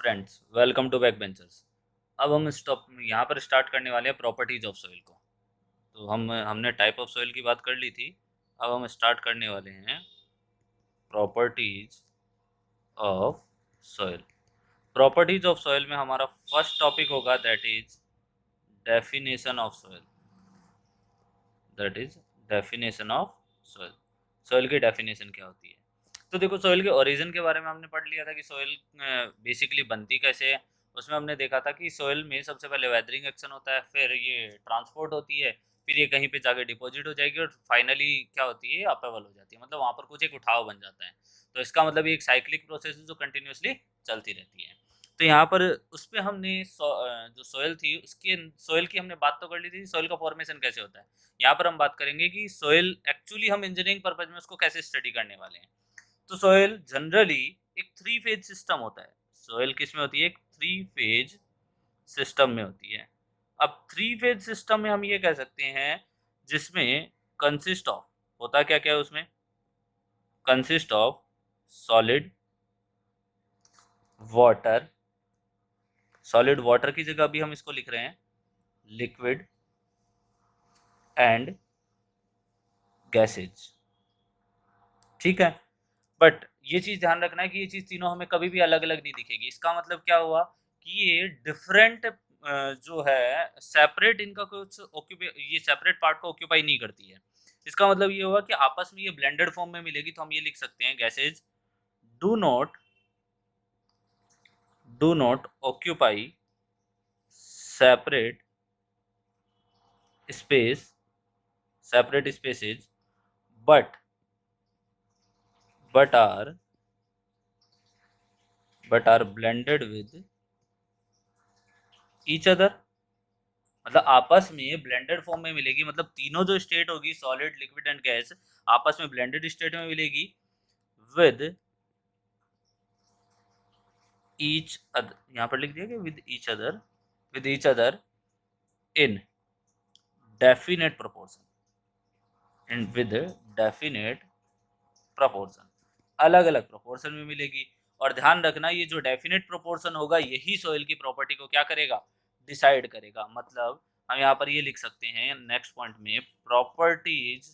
Friends, welcome to back benchers. अब हम stop यहाँ पर स्टार्ट करने वाले हैं प्रॉपर्टीज ऑफ सॉइल को। तो हमने टाइप ऑफ सॉइल की बात कर ली थी। अब हम स्टार्ट करने वाले हैं properties of soil. Properties of soil में हमारा फर्स्ट टॉपिक होगा that is definition of soil. That is definition of soil. Soil की डेफिनेशन क्या होती है? तो देखो, सॉइल के ओरिजिन के बारे में हमने पढ़ लिया था कि सॉइल बेसिकली बनती कैसे है। उसमें हमने देखा था कि सॉइल में सबसे पहले वेदरिंग एक्शन होता है, फिर ये ट्रांसपोर्ट होती है, फिर ये कहीं पे जाके डिपॉजिट हो जाएगी और फाइनली क्या होती है, अपेबल हो जाती है। मतलब वहाँ पर कुछ एक उठाव बन जाता है। तो इसका मतलब ये एक साइक्लिक प्रोसेस है जो कंटिन्यूसली चलती रहती है। तो यहाँ पर उस पर हमने जो सॉइल थी उसके सॉइल की हमने बात तो कर ली थी, सॉइल का फॉर्मेशन कैसे होता है। यहाँ पर हम बात करेंगे कि सॉइल एक्चुअली हम इंजीनियरिंग पर्पज में उसको कैसे स्टडी करने वाले हैं। तो सॉइल जनरली एक थ्री फेज सिस्टम होता है। सॉइल किस में होती है? एक थ्री फेज सिस्टम में होती है। अब थ्री फेज सिस्टम में हम ये कह सकते हैं जिसमें कंसिस्ट ऑफ, होता क्या क्या है उसमें, consist of solid water. Solid water की जगह भी हम इसको लिख रहे हैं लिक्विड एंड गैसेज। ठीक है। बट ये चीज ध्यान रखना है कि ये चीज तीनों हमें कभी भी अलग अलग नहीं दिखेगी। इसका मतलब क्या हुआ कि ये डिफरेंट जो है सेपरेट, इनका कुछ ऑक्यूपाई, ये सेपरेट पार्ट को ऑक्यूपाई नहीं करती है। इसका मतलब ये हुआ कि आपस में ये ब्लेंडेड फॉर्म में मिलेगी। तो हम ये लिख सकते हैं gases do not occupy separate space, separate spaces, but but are blended with each other। मतलब आपस में ब्लेंडेड फॉर्म में मिलेगी। मतलब तीनों जो स्टेट होगी, सॉलिड लिक्विड एंड गैस, आपस में ब्लेंडेड स्टेट में मिलेगी विद ईच अदर। यहाँ पर लिख दिया कि with each other, with each other in definite proportion, in with definite proportion, अलग अलग प्रोपोर्शन में मिलेगी। और ध्यान रखना, ये जो डेफिनेट प्रोपोर्शन होगा यही सॉइल की प्रॉपर्टी को क्या करेगा, डिसाइड करेगा। मतलब हम यहाँ पर ये लिख सकते हैं नेक्स्ट पॉइंट में, properties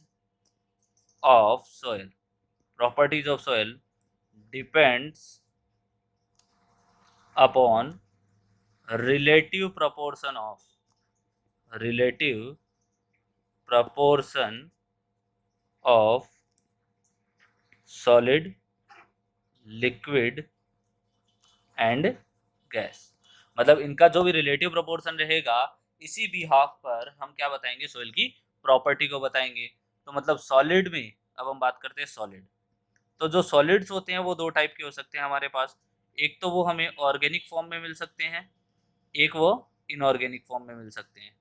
of soil, properties of soil depends upon relative proportion of, relative proportion of solid, liquid and gas. मतलब इनका जो भी रिलेटिव प्रोपोर्शन रहेगा, इसी बिहाफ पर हम क्या बताएंगे, सॉइल की प्रॉपर्टी को बताएंगे। तो मतलब सॉलिड में, अब हम बात करते हैं सॉलिड। तो जो सॉलिड्स होते हैं वो दो टाइप के हो सकते हैं हमारे पास। एक तो वो हमें ऑर्गेनिक फॉर्म में मिल सकते हैं, एक वो इनऑर्गेनिक फॉर्म में मिल सकते हैं,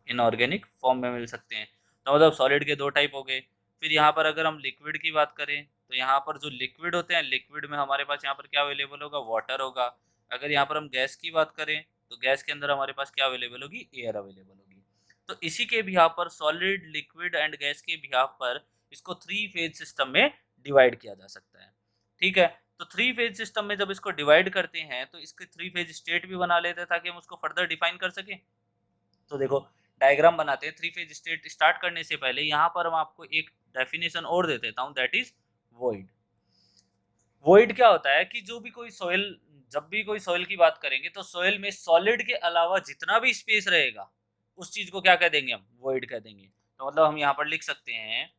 इनऑर्गेनिक फॉर्म में मिल सकते हैं। तो मतलब सॉलिड के दो टाइप हो गए। फिर यहाँ पर अगर हम लिक्विड की बात करें, तो यहाँ पर जो लिक्विड होते हैं, लिक्विड में हमारे पास यहाँ पर क्या अवेलेबल होगा, वाटर होगा। अगर यहाँ पर हम गैस की बात करें, तो गैस के अंदर हमारे पास क्या अवेलेबल होगी, एयर अवेलेबल होगी। तो इसी के बिहाफ पर, सॉलिड लिक्विड एंड गैस के बिहाफ पर, इसको थ्री फेज सिस्टम में डिवाइड किया जा सकता है। ठीक है। तो थ्री फेज सिस्टम में जब इसको डिवाइड करते हैं तो इसके थ्री फेज स्टेट भी बना लेते हैं ताकि हम उसको फर्दर डिफाइन कर सकें। तो देखो, डायग्राम बनाते हैं। थ्री फेज स्टेट स्टार्ट करने से पहले यहाँ पर मैं आपको एक डेफिनेशन और दे देता हूँ, दैट इज वॉइड। वॉइड क्या होता है कि जो भी कोई सॉइल, जब भी कोई सॉइल की बात करेंगे तो सॉइल में सॉलिड के अलावा जितना भी स्पेस रहेगा उस चीज को क्या कह देंगे, हम वॉइड कह देंगे। तो मतलब हम यहाँ पर लिख सकते हैं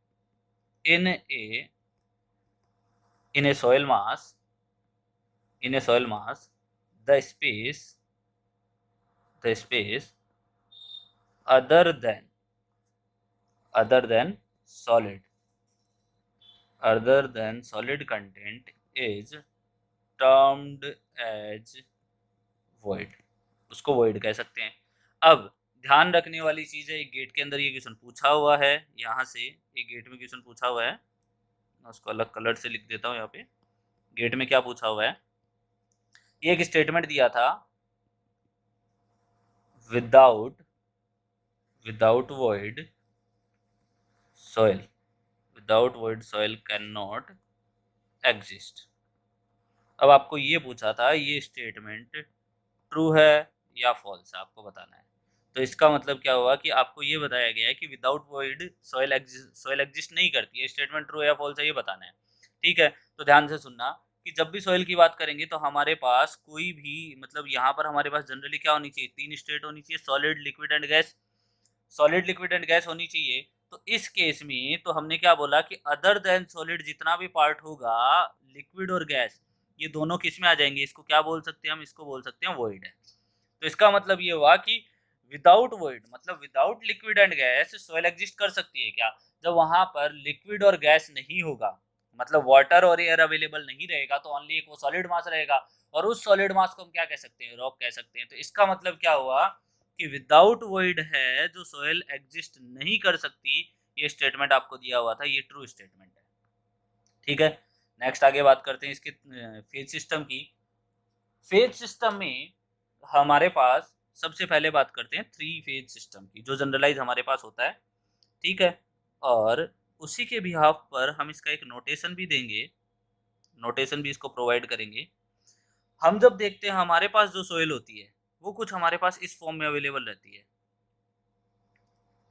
in a in a soil mass, in a soil mass the space, the space other than, other than solid, other than solid content is termed as void। उसको void कह सकते हैं। अब ध्यान रखने वाली चीज है, एक गेट के अंदर ये क्वेश्चन पूछा हुआ है। यहाँ से एक गेट में क्वेश्चन पूछा हुआ है, मैं उसको अलग कलर से लिख देता हूँ। यहाँ पे गेट में क्या पूछा हुआ है, ये एक स्टेटमेंट दिया था, without without void soil, without void soil cannot exist। अब आपको ये पूछा था ये स्टेटमेंट ट्रू है या फॉल्स है, आपको बताना है। तो इसका मतलब क्या हुआ कि आपको ये बताया गया है कि विदाउट वॉइड सॉइल एग्जिस्ट नहीं करती है। स्टेटमेंट ट्रू है या फॉल्स है ये बताना है। ठीक है, तो ध्यान से सुनना कि जब भी सॉइल की बात करेंगे तो हमारे पास कोई भी मतलब यहाँ पर हमारे पास जनरली क्या होनी चाहिए, 3 स्टेट होनी चाहिए, solid, liquid and gas. Solid, liquid and gas होनी चाहिए। तो इस केस में तो हमने क्या बोला कि अदर देन सॉलिड जितना भी पार्ट होगा, लिक्विड और गैस, ये दोनों किस में आ जाएंगे, इसको क्या बोल सकते हैं हम, इसको बोल सकते हैं वॉइड है। तो इसका मतलब ये हुआ कि विदाउट वॉइड मतलब without liquid and gas soil exist कर सकती है क्या, जब वहां पर लिक्विड और गैस नहीं होगा, मतलब वाटर और एयर अवेलेबल नहीं रहेगा, तो ओनली एक वो सॉलिड मास रहेगा, और उस सॉलिड मास को हम क्या कह सकते हैं, रॉक कह सकते हैं। तो इसका मतलब क्या हुआ कि विदाउट वॉइड है जो सॉइल एग्जिस्ट नहीं कर सकती, ये स्टेटमेंट आपको दिया हुआ था, ये ट्रू स्टेटमेंट है। ठीक है, नेक्स्ट आगे बात करते हैं इसके फेज सिस्टम की। फेज सिस्टम में हमारे पास सबसे पहले बात करते हैं 3 फेज सिस्टम की, जो जनरलाइज हमारे पास होता है। ठीक है, और उसी के बिहाफ पर हम इसका एक नोटेशन भी देंगे, नोटेशन भी इसको प्रोवाइड करेंगे। हम जब देखते हैं हमारे पास जो सोइल होती है वो कुछ हमारे पास इस फॉर्म में अवेलेबल रहती है,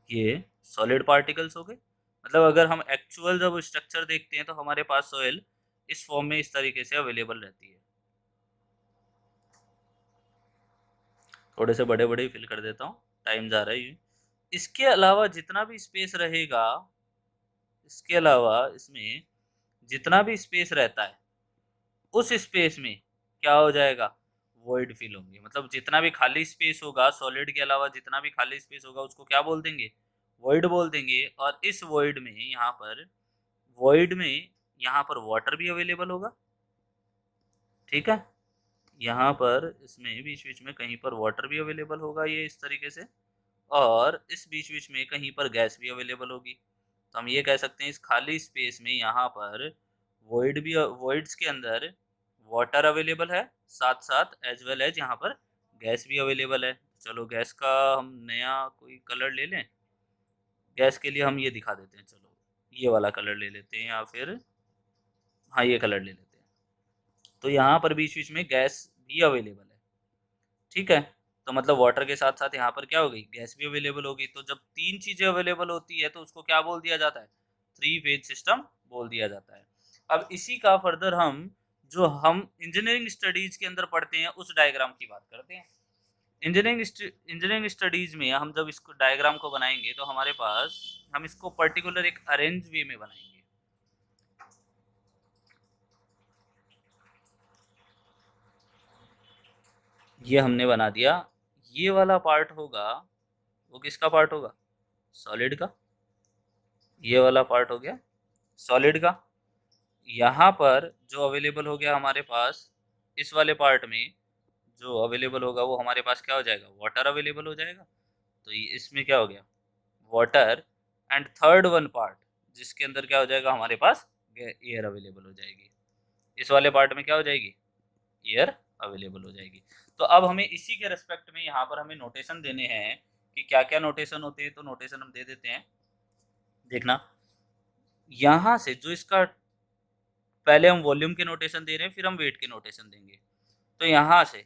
ये सॉलिड पार्टिकल्स हो गए। मतलब अगर हम एक्चुअल जब स्ट्रक्चर देखते हैं तो हमारे पास सोइल इस फॉर्म में इस तरीके से अवेलेबल रहती है। थोड़े से बड़े बड़े ही फिल कर देता हूँ, टाइम जा रहा है ये। इसके अलावा जितना भी स्पेस रहेगा, इसके अलावा इसमें जितना भी स्पेस रहता है उस स्पेस में क्या हो जाएगा, वॉइड फिल होंगे। मतलब जितना भी खाली स्पेस होगा सॉलिड के अलावा, जितना भी खाली स्पेस होगा उसको क्या बोल देंगे, वॉइड बोल देंगे। और इस वॉइड में यहाँ पर वॉइड में यहाँ पर वाटर भी अवेलेबल होगा। ठीक है, यहाँ पर इसमें बीच बीच में कहीं पर वाटर भी अवेलेबल होगा, ये इस तरीके से, और इस बीच बीच में कहीं पर गैस भी अवेलेबल होगी। तो हम ये कह सकते हैं इस खाली स्पेस में यहाँ पर वॉइड भी, वॉइड्स के अंदर वाटर अवेलेबल है, साथ साथ एज वेल एज यहाँ पर गैस भी अवेलेबल है। चलो गैस का हम नया कोई कलर ले लें, गैस के लिए हम ये दिखा देते हैं, चलो ये वाला कलर ले लेते हैं, या फिर हाँ ये कलर ले लेते हैं। तो यहाँ पर बीच बीच में गैस भी अवेलेबल है। ठीक है, तो मतलब वाटर के साथ साथ यहाँ पर क्या हो गई, गैस भी अवेलेबल होगी। तो जब 3 चीजें अवेलेबल होती है तो उसको क्या बोल दिया जाता है, 3 फेज सिस्टम बोल दिया जाता है। अब इसी का फर्दर हम जो हम इंजीनियरिंग स्टडीज के अंदर पढ़ते हैं उस डायग्राम की बात करते हैं। इंजीनियरिंग स्टडीज में हम जब इसको डायग्राम को बनाएंगे तो हमारे पास हम इसको पर्टिकुलर एक अरेंज वे में बनाएंगे। ये हमने बना दिया, ये वाला पार्ट होगा वो किसका पार्ट होगा, सॉलिड का। ये वाला पार्ट हो गया सॉलिड का। यहाँ पर जो अवेलेबल हो गया हमारे पास, इस वाले पार्ट में जो अवेलेबल होगा वो हमारे पास क्या हो जाएगा, वाटर अवेलेबल हो जाएगा। तो ये इसमें क्या हो गया, water. And third one part जिसके अंदर क्या हो जाएगा हमारे पास, एयर अवेलेबल हो जाएगी। इस वाले पार्ट में क्या हो जाएगी, एयर अवेलेबल हो जाएगी। तो अब हमें इसी के रेस्पेक्ट में यहाँ पर हमें नोटेशन देने हैं कि क्या क्या नोटेशन होते हैं। तो नोटेशन हम दे देते हैं, देखना यहाँ से जो इसका पहले हम वॉल्यूम के नोटेशन दे रहे हैं, फिर हम वेट के नोटेशन देंगे। तो यहाँ से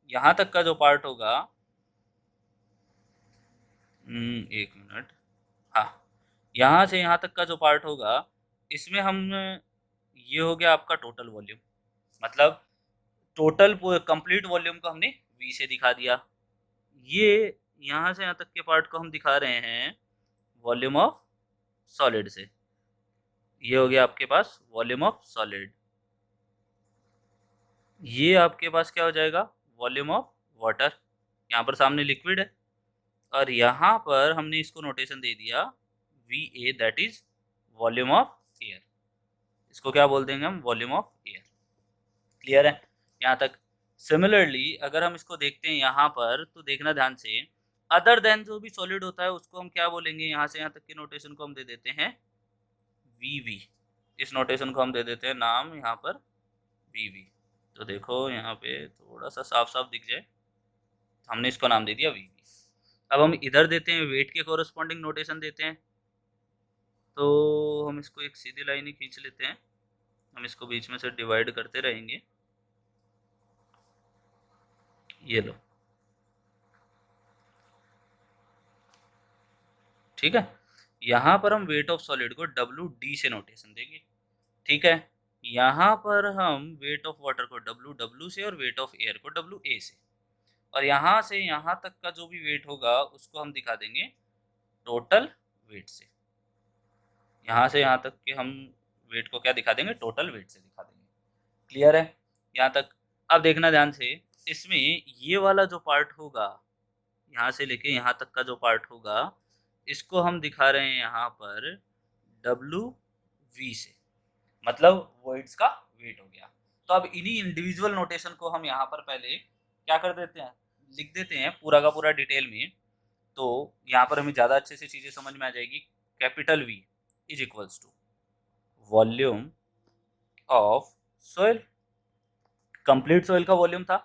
यहाँ तक का जो पार्ट होगा, एक मिनट, हाँ, यहाँ से यहाँ तक का जो पार्ट होगा इसमें हम, ये हो गया आपका टोटल वॉल्यूम, मतलब टोटल कंप्लीट वॉल्यूम को हमने वी से दिखा दिया। ये यहाँ से यहाँ तक के पार्ट को हम दिखा रहे हैं वॉल्यूम ऑफ सॉलिड से। ये हो गया आपके पास वॉल्यूम ऑफ सॉलिड। ये आपके पास क्या हो जाएगा, वॉल्यूम ऑफ वाटर। यहाँ पर सामने लिक्विड है, और यहाँ पर हमने इसको नोटेशन दे दिया V A, that is volume of air. इसको क्या बोल देंगे हम, वॉल्यूम ऑफ एयर। क्लियर है यहाँ तक। सिमिलरली अगर हम इसको देखते हैं यहाँ पर, तो देखना ध्यान से, अदर देन जो भी सॉलिड होता है उसको हम क्या बोलेंगे, यहाँ से यहाँ तक के नोटेशन को हम दे देते हैं वी वी। इस नोटेशन को हम दे देते हैं नाम यहाँ पर वी वी। तो देखो यहाँ पे थोड़ा सा साफ साफ दिख जाए, हमने इसको नाम दे दिया वी वी। अब हम इधर देते हैं वेट के कोरस्पॉन्डिंग नोटेशन देते हैं। तो हम इसको एक सीधी लाइन ही खींच लेते हैं, हम इसको बीच में से डिवाइड करते रहेंगे। ये लो, ठीक है। यहाँ पर हम वेट ऑफ सॉलिड को WD से नोटेशन देंगे, ठीक है। यहाँ पर हम वेट ऑफ वाटर को WW से और वेट ऑफ एयर को WA से, और यहाँ से यहाँ तक का जो भी वेट होगा उसको हम दिखा देंगे टोटल वेट से। यहाँ से यहाँ तक के हम वेट को क्या दिखा देंगे, टोटल वेट से दिखा देंगे। क्लियर है यहाँ तक? अब देखना ध्यान से, इसमें ये वाला जो पार्ट होगा, यहाँ से लेके यहाँ तक का जो पार्ट होगा, इसको हम दिखा रहे हैं यहाँ पर WV से, मतलब वॉइड्स का वेट हो गया। तो अब इन्हीं इंडिविजुअल नोटेशन को हम यहाँ पर पहले क्या कर देते हैं, लिख देते हैं पूरा का पूरा डिटेल में। तो यहाँ पर हमें ज़्यादा अच्छे से चीज़ें समझ में आ जाएगी। Capital V is equals to volume of soil, complete soil का वॉल्यूम था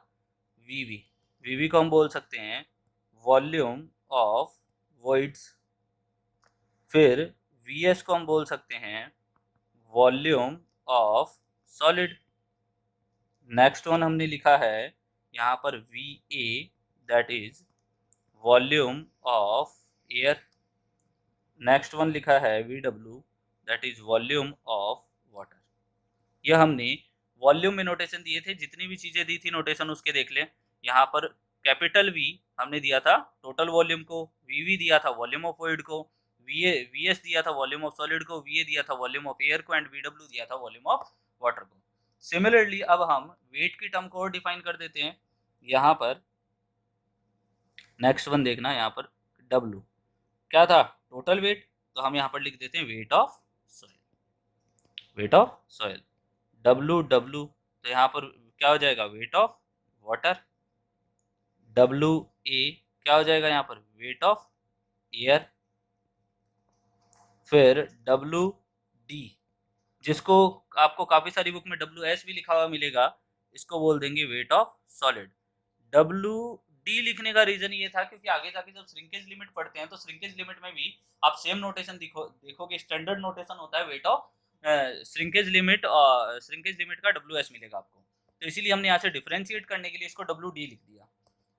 VV को हम बोल सकते हैं वॉल्यूम ऑफ वॉइड्स, फिर VS को हम बोल सकते हैं volume of solid. Next one हमने लिखा है यहाँ पर VA, that is volume of air. Next one लिखा है VW, that is volume of water. यह हमने वॉल्यूम में नोटेशन दिए थे, जितनी भी चीज़ें दी थी नोटेशन उसके देख लें। यहाँ पर कैपिटल V हमने दिया था टोटल वॉल्यूम को, VV दिया था वॉल्यूम ऑफ फ्लूइड को, VS दिया था वॉल्यूम ऑफ सॉलिड को, VA दिया था वॉल्यूम ऑफ एयर को, एंड VW दिया था वॉल्यूम ऑफ वाटर को। सिमिलरली अब हम वेट की टर्म को और डिफाइन कर देते हैं। यहाँ पर नेक्स्ट वन देखना, यहाँ पर W क्या था, टोटल वेट, तो हम यहाँ पर लिख देते हैं weight of soil, weight of soil WW। तो यहाँ पर क्या हो जाएगा, वेट ऑफ वाटर। WA क्या हो जाएगा यहाँ पर, वेट ऑफ एयर। फिर WD, जिसको आपको काफ़ी सारी बुक में WS भी लिखा हुआ मिलेगा, इसको बोल देंगे वेट ऑफ सॉलिड। WD लिखने का रीज़न ये था क्योंकि आगे जाके जब श्रिंकेज लिमिट पढ़ते हैं तो श्रिंकेज लिमिट में भी आप सेम नोटेशन देखोगे, स्टैंडर्ड नोटेशन होता है weight of shrinkage limit, shrinkage limit का WS मिलेगा आपको। तो इसीलिए हमने यहाँ से डिफरेंशिएट करने के लिए इसको WD लिख दिया।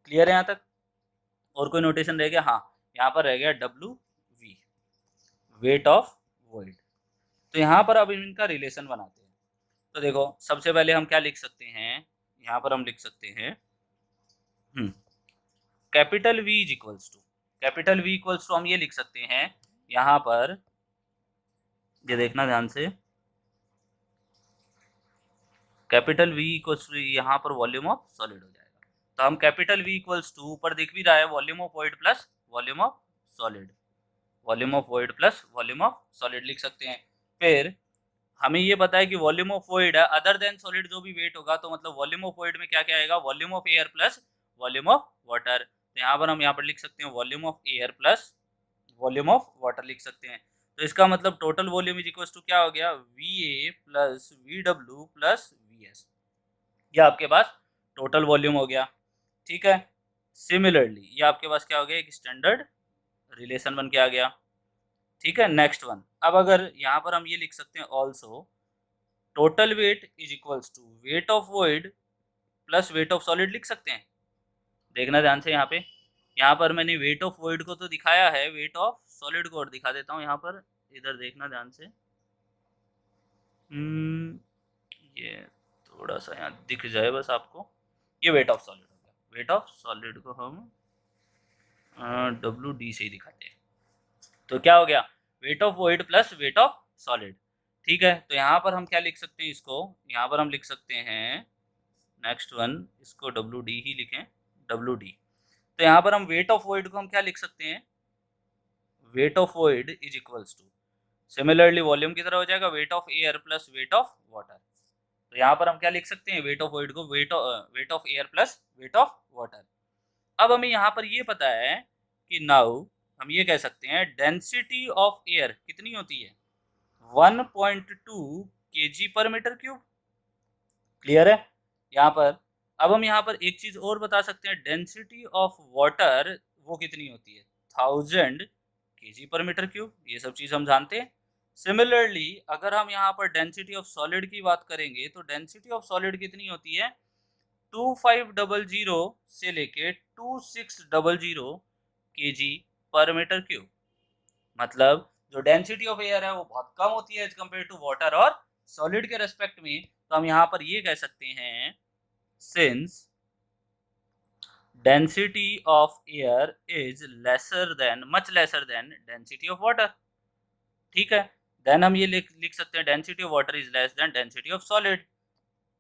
क्लियर है यहाँ तक? और कोई नोटेशन रह गया? हाँ, यहाँ पर रह गया WV, वेट ऑफ वॉइड। तो यहाँ पर अब इनका रिलेशन बनाते हैं। तो देखो, सबसे पहले हम क्या लिख सकते हैं, यहाँ पर हम लिख सकते हैं capital V is equals to, capital V equals to हम ये लिख सकते हैं, यहाँ पर ये देखना ध्यान से, कैपिटल V इक्वल्स टू यहाँ पर वॉल्यूम ऑफ सॉलिड हो जाएगा। तो हम कैपिटल V इक्वल्स टू ऊपर दिख भी रहा है volume of void plus volume of solid, volume of void plus volume of solid लिख सकते हैं। फिर हमें ये पता है कि वॉल्यूम ऑफ वॉइड है अदर देन सॉलिड जो भी वेट होगा, तो मतलब वॉल्यूम ऑफ वॉइड में क्या क्या आएगा, volume of air plus volume of water. तो यहाँ पर हम यहाँ पर लिख सकते हैं volume of air plus volume of water लिख सकते हैं। तो इसका मतलब total volume is equal to क्या हो गया, VA plus VW plus VS, ये आपके पास टोटल वॉल्यूम हो गया। ठीक है, सिमिलरली ये आपके पास क्या हो गया, एक स्टैंडर्ड रिलेशन बन के आ गया। ठीक है, नेक्स्ट वन, अब अगर यहाँ पर हम ये लिख सकते हैं also total weight is equals to weight of void plus weight of solid लिख सकते हैं। देखना ध्यान से, यहाँ पर मैंने वेट ऑफ वॉइड को तो दिखाया है, वेट ऑफ सॉलिड को और दिखा देता हूँ। यहाँ पर इधर देखना ध्यान से, ये थोड़ा सा यहाँ दिख जाए बस आपको, ये वेट ऑफ सॉलिड हो गया। वेट ऑफ सॉलिड को हम WD से ही दिखाते हैं। तो क्या हो गया, wait of void plus weight of solid. ठीक है, तो यहाँ पर हम क्या लिख सकते हैं, इसको यहाँ पर हम लिख सकते हैं नेक्स्ट वन, इसको WD ही लिखें, WD। तो यहाँ पर हम वेट ऑफ वॉइड को हम क्या लिख सकते हैं, weight of void is equals to, similarly volume की तरह हो जाएगा weight of air plus weight of water. तो यहाँ पर हम क्या लिख सकते हैं, वेट ऑफ वॉइड को weight of air plus weight of water. अब हमें यहाँ पर ये पता है कि नाउ हम ये कह सकते हैं डेंसिटी ऑफ एयर कितनी होती है, 1.2 kg पर मीटर क्यूब। क्लियर है यहाँ पर? अब हम यहाँ पर एक चीज और बता सकते हैं, डेंसिटी ऑफ वाटर वो कितनी होती है, 1000 kg पर मीटर क्यूब। ये सब चीज हम जानते हैं। सिमिलरली अगर हम यहाँ पर डेंसिटी ऑफ सॉलिड की बात करेंगे तो डेंसिटी ऑफ सॉलिड कितनी होती है 2500 से लेके 2600 kg पर मीटर क्यूब। मतलब जो डेंसिटी ऑफ एयर है वो बहुत कम होती है एज कम्पेयर टू वाटर और सॉलिड के रेस्पेक्ट में। तो हम यहाँ पर ये कह सकते हैं since density of air is much lesser than density of water। ठीक है, देन हम ये लिख सकते हैं density of water is less than density of solid.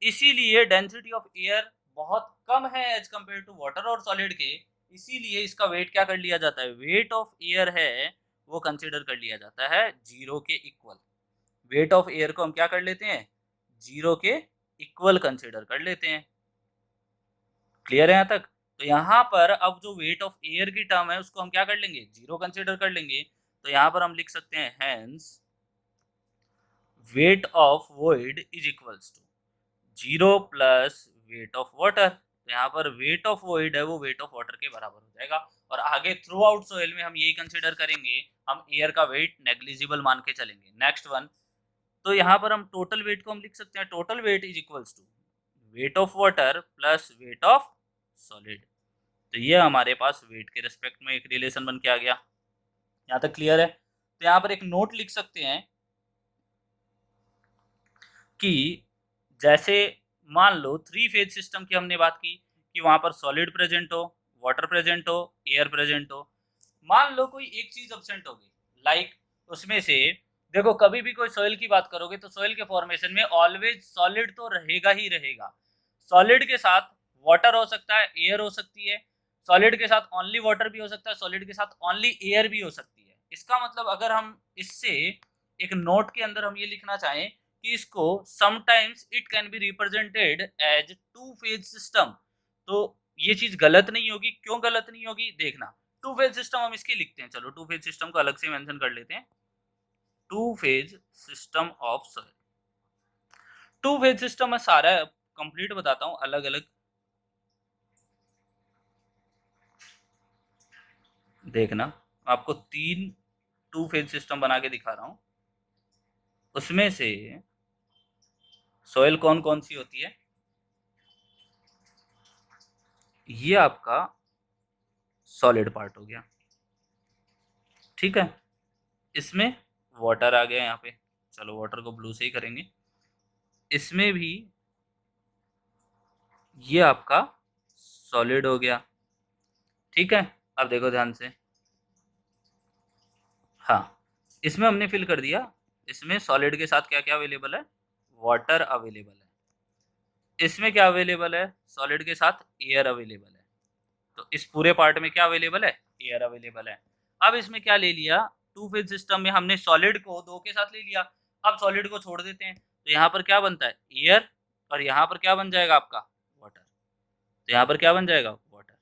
इसीलिए डेंसिटी ऑफ एयर बहुत कम है एज कम्पेयर टू वाटर और सॉलिड के, इसीलिए इसका वेट क्या कर लिया जाता है, वेट ऑफ एयर है वो कंसिडर कर लिया जाता है जीरो के इक्वल। वेट ऑफ एयर को हम क्या कर लेते हैं, जीरो के इक्वल कंसिडर कर लेते हैं। क्लियर है यहाँ तक? तो यहाँ पर अब जो वेट ऑफ एयर की टर्म है उसको हम क्या कर लेंगे, जीरो कंसिडर कर लेंगे। तो यहाँ पर हम लिख सकते हैं hence weight of void is equals to zero plus weight of water. तो यहाँ पर वेट ऑफ वॉइड है वो वेट ऑफ वाटर के बराबर हो जाएगा। और आगे थ्रू आउट सोइल में हम यही कंसिडर करेंगे, हम एयर का वेट नेग्लिजिबल मान के चलेंगे। नेक्स्ट वन, तो यहाँ पर हम टोटल वेट को हम लिख सकते हैं total weight is equals to weight of water plus weight of solid. तो ये हमारे पास वेट के रेस्पेक्ट में एक रिलेशन बन के आ गया। यहाँ तक क्लियर है? तो यहाँ पर एक नोट लिख सकते हैं कि जैसे मान लो थ्री फेज सिस्टम की हमने बात की कि वहां पर सॉलिड प्रेजेंट हो, वाटर प्रेजेंट हो, एयर प्रेजेंट हो। मान लो कोई एक चीज एब्सेंट हो गई, लाइक उसमें से देखो कभी भी कोई सॉइल की बात करोगे तो सॉइल के फॉर्मेशन में ऑलवेज सॉलिड तो रहेगा ही रहेगा। सॉलिड के साथ वाटर हो सकता है, एयर हो सकती है, सॉलिड के साथ ओनली वाटर भी हो सकता है, सॉलिड के साथ ओनली एयर भी हो सकती है। इसका मतलब अगर हम इससे एक नोट के अंदर हम ये लिखना चाहें कि इसको sometimes it can be represented as two phase system, तो ये चीज गलत नहीं होगी। क्यों गलत नहीं होगी, देखना। टू फेज सिस्टम हम इसकी लिखते हैं, चलो टू फेज सिस्टम को अलग से मेंशन कर लेते हैं, to phase system of soil. To phase system में सारा कंप्लीट बताता हूं अलग अलग। देखना, आपको तीन टू फेज सिस्टम बना के दिखा रहा हूं, उसमें से सॉइल कौन कौन सी होती है। ये आपका सॉलिड पार्ट हो गया, ठीक है। इसमें वाटर आ गया यहाँ पे, चलो वाटर को ब्लू से ही करेंगे। इसमें भी ये आपका सॉलिड हो गया, ठीक है। अब देखो ध्यान से, हाँ इसमें हमने फिल कर दिया, इसमें सॉलिड के साथ क्या क्या अवेलेबल है, वाटर अवेलेबल है। इसमें क्या अवेलेबल है, सॉलिड के साथ एयर अवेलेबल है। तो इस पूरे पार्ट में क्या अवेलेबल है, एयर अवेलेबल है। अब इसमें क्या ले लिया, टू फेज सिस्टम में हमने सॉलिड को दो के साथ ले लिया। अब सॉलिड को छोड़ देते हैं तो यहाँ पर क्या बनता है, एयर, और यहाँ पर क्या बन जाएगा आपका, वाटर। तो यहाँ पर क्या बन जाएगा, वाटर।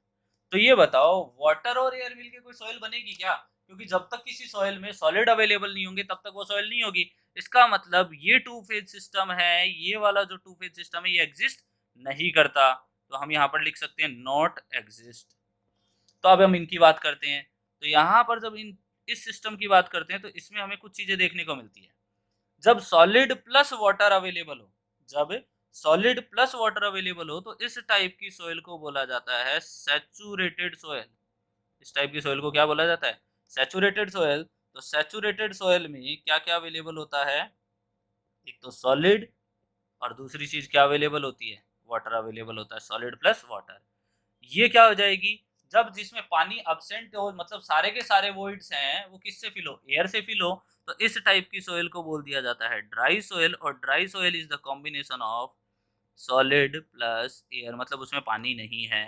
तो ये बताओ वाटर और एयर मिलके कोई सॉइल बनेगी क्या, क्योंकि जब तक किसी सॉइल में सॉलिड अवेलेबल नहीं होंगे तब तक वो सॉइल नहीं होगी। इसका मतलब ये टू फेज सिस्टम है, ये वाला जो टू फेज सिस्टम है ये एग्जिस्ट नहीं करता। तो हम यहाँ पर लिख सकते हैं नॉट एग्जिस्ट। तो अब हम इनकी बात करते हैं। तो यहाँ पर जब इस सिस्टम की बात करते हैं तो इसमें हमें कुछ चीजें देखने को मिलती है। जब सॉलिड प्लस वाटर अवेलेबल हो, जब सॉलिड प्लस वाटर अवेलेबल हो तो इस टाइप की सोइल को बोला जाता है सैचुरेटेड सोइल। इस टाइप की सोइल को क्या बोला जाता है, सैचुरेटेड सोइल। तो सैचुरेटेड सोइल में क्या क्या अवेलेबल होता है, एक तो सॉलिड, और दूसरी चीज क्या अवेलेबल होती है, वाटर अवेलेबल होता है, सॉलिड प्लस वाटर। ये क्या हो जाएगी, जब जिसमें पानी अब्सेंट हो, मतलब सारे के सारे वॉइड्स हैं वो किससे फिल हो, एयर से फिल हो, तो इस टाइप की सोइल को बोल दिया जाता है ड्राई सोइल। और dry soil is the combination of solid plus air, मतलब उसमें पानी नहीं है।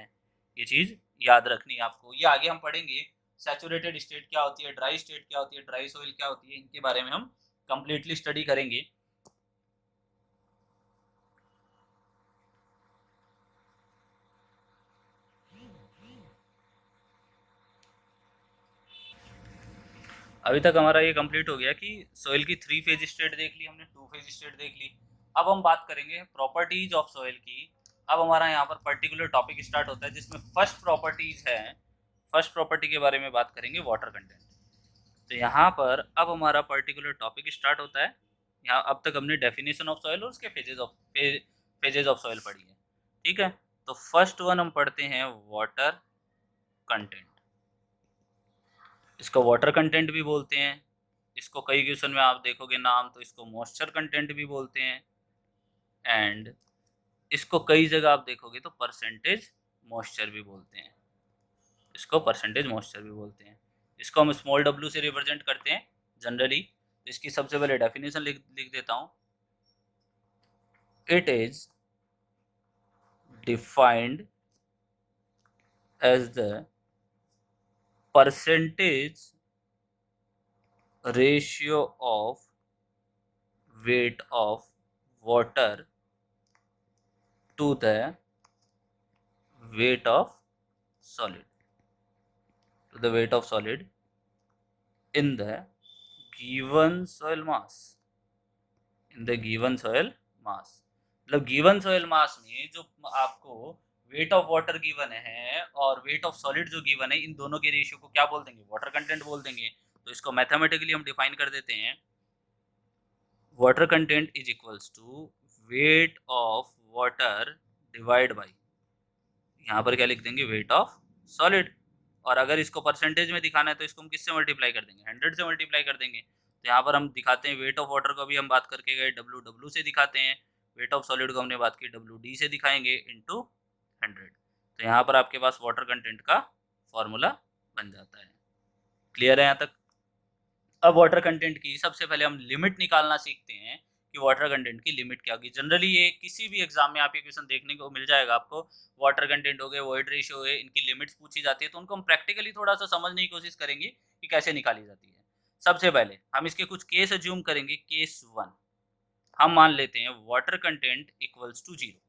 ये चीज याद रखनी है आपको। ये आगे हम पढ़ेंगे, सैचुरेटेड स्टेट क्या होती है, ड्राई स्टेट क्या होती है, ड्राई सोइल क्या होती है, इनके बारे में हम कंप्लीटली स्टडी करेंगे। अभी तक हमारा ये कंप्लीट हो गया कि सॉइल की थ्री फेज स्टेट देख ली हमने, टू फेज स्टेट देख ली। अब हम बात करेंगे प्रॉपर्टीज ऑफ सॉइल की। अब हमारा यहाँ पर पर्टिकुलर टॉपिक स्टार्ट होता है जिसमें फर्स्ट प्रॉपर्टीज है, फर्स्ट प्रॉपर्टी के बारे में बात करेंगे, वाटर कंटेंट। तो यहाँ पर अब हमारा पर्टिकुलर टॉपिक स्टार्ट होता है। यहाँ अब तक हमने डेफिनेशन ऑफ सॉइल और उसके फेजेज ऑफ सॉइल पढ़ी है, ठीक है। तो फर्स्ट वन हम पढ़ते हैं वाटर कंटेंट। इसको वाटर कंटेंट भी बोलते हैं, इसको कई क्वेश्चन में आप देखोगे नाम, तो इसको मॉइस्चर कंटेंट भी बोलते हैं, एंड इसको कई जगह आप देखोगे तो परसेंटेज मॉइस्चर भी बोलते हैं। इसको परसेंटेज मॉइस्चर भी बोलते हैं। इसको हम स्मॉल w से रिप्रेजेंट करते हैं जनरली। तो इसकी सबसे पहले डेफिनेशन लिख देता हूँ। It is defined as the percentage ratio of weight of water to the weight of solid, in the given soil mass, मतलब गिवन सॉइल मास में जो आपको वेट ऑफ वाटर गिवन है और वेट ऑफ सॉलिड जो गिवन है, इन दोनों के रेशियो को क्या बोल देंगे? वाटर कंटेंट बोल देंगे। तो इसको मैथमेटिकली हम डिफाइन कर देते हैं। Water content is equals to weight of water divide by, यहाँ पर क्या लिख देंगे? Weight of solid. और अगर इसको परसेंटेज में दिखाना है तो इसको हम किससे मल्टीप्लाई कर देंगे? 100 से मल्टीप्लाई कर देंगे। तो यहाँ पर हम दिखाते हैं वेट ऑफ वाटर को भी हम बात करके गए डब्ल्यू से दिखाते हैं, वेट ऑफ सॉलिड को हमने बात की WD से दिखाएंगे इनटू 100। तो यहाँ पर आपके पास वाटर कंटेंट का फॉर्मूला बन जाता है। क्लियर है यहाँ तक? अब वाटर कंटेंट की सबसे पहले हम लिमिट निकालना सीखते हैं कि वाटर कंटेंट की लिमिट क्या होगी। जनरली ये किसी भी एग्जाम में आप ये क्वेश्चन देखने को मिल जाएगा आपको। वाटर कंटेंट हो गए, वॉइड रेशियो हो गए, इनकी लिमिट्स पूछी जाती है, तो उनको हम प्रैक्टिकली थोड़ा सा समझने की कोशिश करेंगे कि कैसे निकाली जाती है। सबसे पहले हम इसके कुछ केस अज्यूम करेंगे। केस 1 हम मान लेते हैं वाटर कंटेंट इक्वल्स टू 0।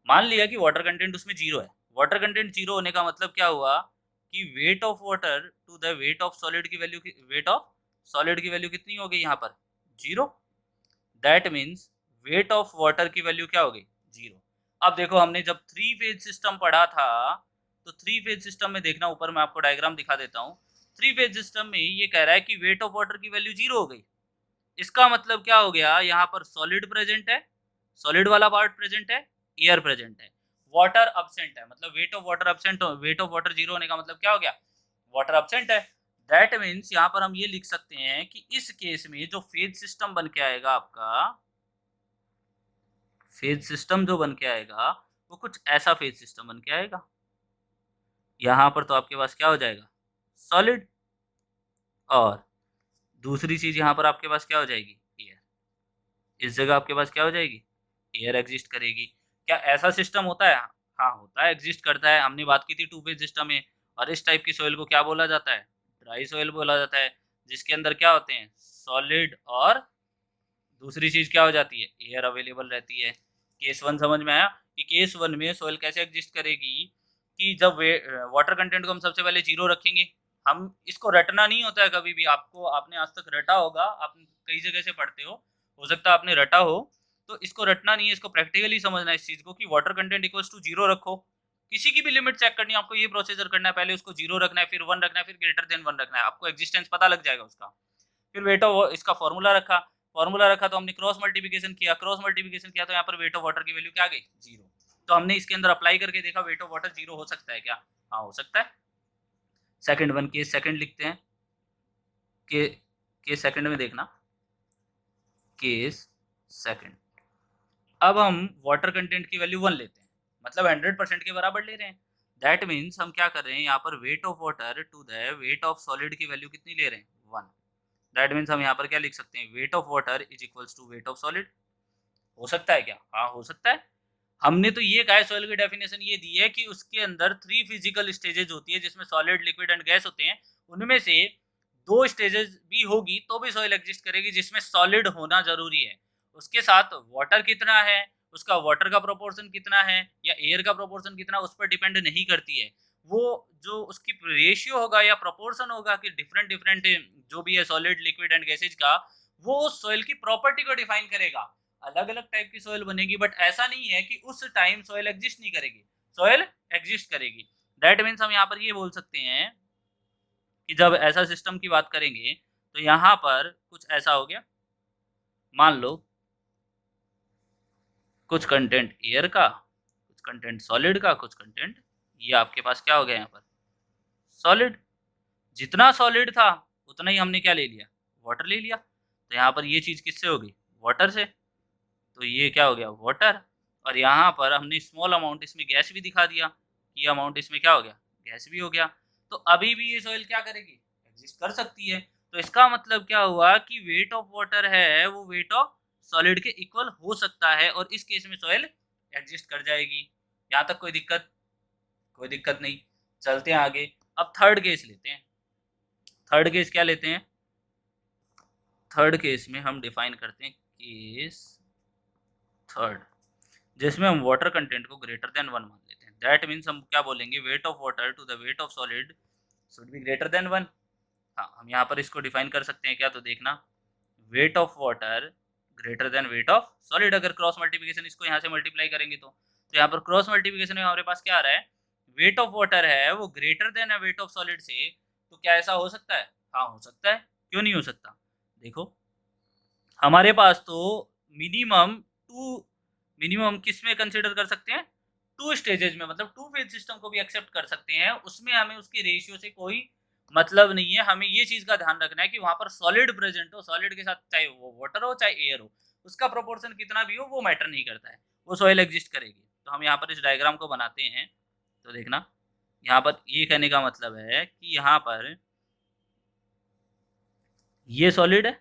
मान लिया कि वाटर कंटेंट उसमें 0 है। वाटर कंटेंट 0 होने का मतलब क्या हुआ कि weight of water to the weight of solid की वैल्यू, वेट ऑफ सॉलिड की वैल्यू कितनी हो गई यहाँ पर? 0। That means weight of water की वैल्यू क्या हो गई? 0। अब देखो, हमने जब 3 फेज सिस्टम पढ़ा था, तो 3 फेज सिस्टम में देखना, ऊपर मैं आपको डायग्राम दिखा देता हूँ। 3 फेज सिस्टम में ये कह रहा है कि वेट ऑफ वाटर की वैल्यू 0 हो गई। इसका मतलब क्या हो गया? यहाँ पर सॉलिड प्रेजेंट है, सॉलिड वाला पार्ट प्रेजेंट है, एयर प्रेजेंट है, वाटर अब्सेंट है। मतलब wait of water absent, wait of water 0 होने का मतलब क्या हो गया? वाटर अब्सेंट है। दैट मीन्स यहाँ पर हम ये लिख सकते हैं कि इस केस में जो फेज सिस्टम बन के आएगा आपका, फेज सिस्टम जो बन के आएगा वो कुछ ऐसा फेज सिस्टम बन के आएगा। यहाँ पर तो आपके पास क्या हो जाएगा? सॉलिड। और दूसरी चीज यहाँ पर आपके पास क्या हो जाएगी? एयर। इस जगह आपके पास क्या हो जाएगी? एयर एग्जिस्ट करेगी। क्या ऐसा सिस्टम होता है? हाँ होता है, एग्जिस्ट करता है। हमने बात की थी 2 फेज सिस्टम में। और इस टाइप की सोइल को क्या बोला जाता है? ड्राई सोइल बोला जाता है, जिसके अंदर क्या होते हैं? सॉलिड, और दूसरी चीज क्या हो जाती है? एयर अवेलेबल रहती है। केस 1 समझ में आया कि केस 1 में सोइल कैसे एग्जिस्ट करेगी? कि जब वाटर कंटेंट को हम सबसे पहले 0 रखेंगे। हम इसको रटना नहीं होता है कभी भी। आपने आज तक रटा होगा, आप कई जगह से पढ़ते हो सकता है आपने रटा हो। तो इसको रटना नहीं है, इसको प्रैक्टिकली समझना है इस चीज को कि वाटर कंटेंट इक्वल्स टू 0 रखो। किसी की भी लिमिट चेक करनी है आपको, ये प्रोसीजर करना है। पहले उसको 0 रखना है, फिर 1 रखना है, फिर ग्रेटर देन 1 रखना है। आपको एग्जिस्टेंस पता लग जाएगा उसका। फिर वेट ऑफ, इसका फॉर्मूला रखा तो हमने क्रॉस मल्टीप्लिकेशन किया तो यहाँ पर वेट ऑफ वाटर की वैल्यू क्या आ गई? 0। तो हमने इसके अंदर अप्लाई करके देखा वेट ऑफ वाटर 0 हो सकता है क्या? हाँ हो सकता है। सेकंड वन, केस सेकंड लिखते हैं। केस सेकंड में देखना, केस सेकंड। अब हम वाटर कंटेंट की वैल्यू 1 लेते हैं, मतलब 100% के बराबर ले रहे हैं। दैट मीन्स हम क्या कर रहे हैं यहाँ पर? Weight of water to the weight of solid की वैल्यू कितनी ले रहे हैं? 1। दैट मीन्स हम यहाँ पर क्या लिख सकते हैं? Weight of water is equals to weight of solid. हो सकता है क्या? हाँ हो सकता है। हमने तो ये कहा है, सॉइल की डेफिनेशन ये दी है कि उसके अंदर 3 फिजिकल स्टेजेज होती है, जिसमें सॉलिड, लिक्विड एंड गैस होते हैं। उनमें से 2 स्टेजेज भी होगी तो भी सॉइल एग्जिस्ट करेगी, जिसमें सॉलिड होना जरूरी है। उसके साथ वाटर कितना है, उसका वाटर का प्रोपोर्शन कितना है या एयर का प्रोपोर्शन कितना, उस पर डिपेंड नहीं करती है। वो जो उसकी रेशियो होगा या प्रोपोर्शन होगा कि डिफरेंट डिफरेंट जो भी है सॉलिड, लिक्विड एंड गैसेज का, वो सॉइल की प्रॉपर्टी को डिफाइन करेगा। अलग अलग टाइप की सॉइल बनेगी, बट ऐसा नहीं है कि उस टाइम सॉइल एग्जिस्ट नहीं करेगी, सॉइल एग्जिस्ट करेगी। दैट मीन्स हम यहाँ पर ये बोल सकते हैं कि जब ऐसा सिस्टम की बात करेंगे तो यहाँ पर कुछ ऐसा हो गया, मान लो कुछ कंटेंट एयर का, कुछ कंटेंट सॉलिड का, कुछ कंटेंट ये आपके पास क्या हो गया यहाँ पर सॉलिड। जितना सॉलिड था उतना ही हमने क्या ले लिया, वाटर ले लिया। तो यहाँ पर ये चीज़ किससे हो गई, वाटर से। तो ये क्या हो गया, वाटर। और यहाँ पर हमने स्मॉल अमाउंट इसमें गैस भी दिखा दिया, ये अमाउंट इसमें क्या हो गया, गैस भी हो गया। तो अभी भी ये सॉइल क्या करेगी, एग्जिस्ट कर सकती है। तो इसका मतलब क्या हुआ कि वेट ऑफ वाटर है वो वेट ऑफ सॉलिड के इक्वल हो सकता है, और इस केस में सॉइल एग्जिस्ट कर जाएगी। यहाँ तक कोई दिक्कत, कोई दिक्कत नहीं। चलते हैं आगे। अब थर्ड केस लेते हैं। थर्ड केस क्या लेते हैं, थर्ड केस में हम डिफाइन करते हैं केस थर्ड, जिसमें हम वाटर कंटेंट को ग्रेटर देन 1 मान लेते हैं। दैट मीन्स हम क्या बोलेंगे, weight of water to the weight of solid should be greater than 1। हाँ, हम यहाँ पर इसको डिफाइन कर सकते हैं क्या, तो देखना wait of water greater than wait of solid. अगर क्रॉस मल्टीप्लिकेशन इसको यहाँ से मल्टीप्लाई करेंगे तो यहाँ पर क्रॉस मल्टीप्लिकेशन में हमारे पास क्या आ रहा है, वेट ऑफ वाटर है वो ग्रेटर देन है वेट ऑफ सॉलिड से। तो क्या ऐसा हो सकता है, हाँ हो सकता है, क्यों नहीं हो सकता। देखो हमारे पास तो मिनिमम मिनिमम किस में कंसिडर कर सकते हैं, 2 स्टेजेज में, मतलब 2 फेज सिस्टम को भी एक्सेप्ट कर सकते हैं। उसमें हमें उसकी रेशियो से कोई मतलब नहीं है। हमें ये चीज का ध्यान रखना है कि वहां पर सॉलिड प्रेजेंट हो, सॉलिड के साथ चाहे वो वाटर हो चाहे एयर हो, उसका प्रोपोर्शन कितना भी हो वो मैटर नहीं करता है, वो सॉइल एग्जिस्ट करेगी। तो हम यहाँ पर इस डायग्राम को बनाते हैं। तो देखना यहाँ पर ये कहने का मतलब है कि यहाँ पर ये सॉलिड है,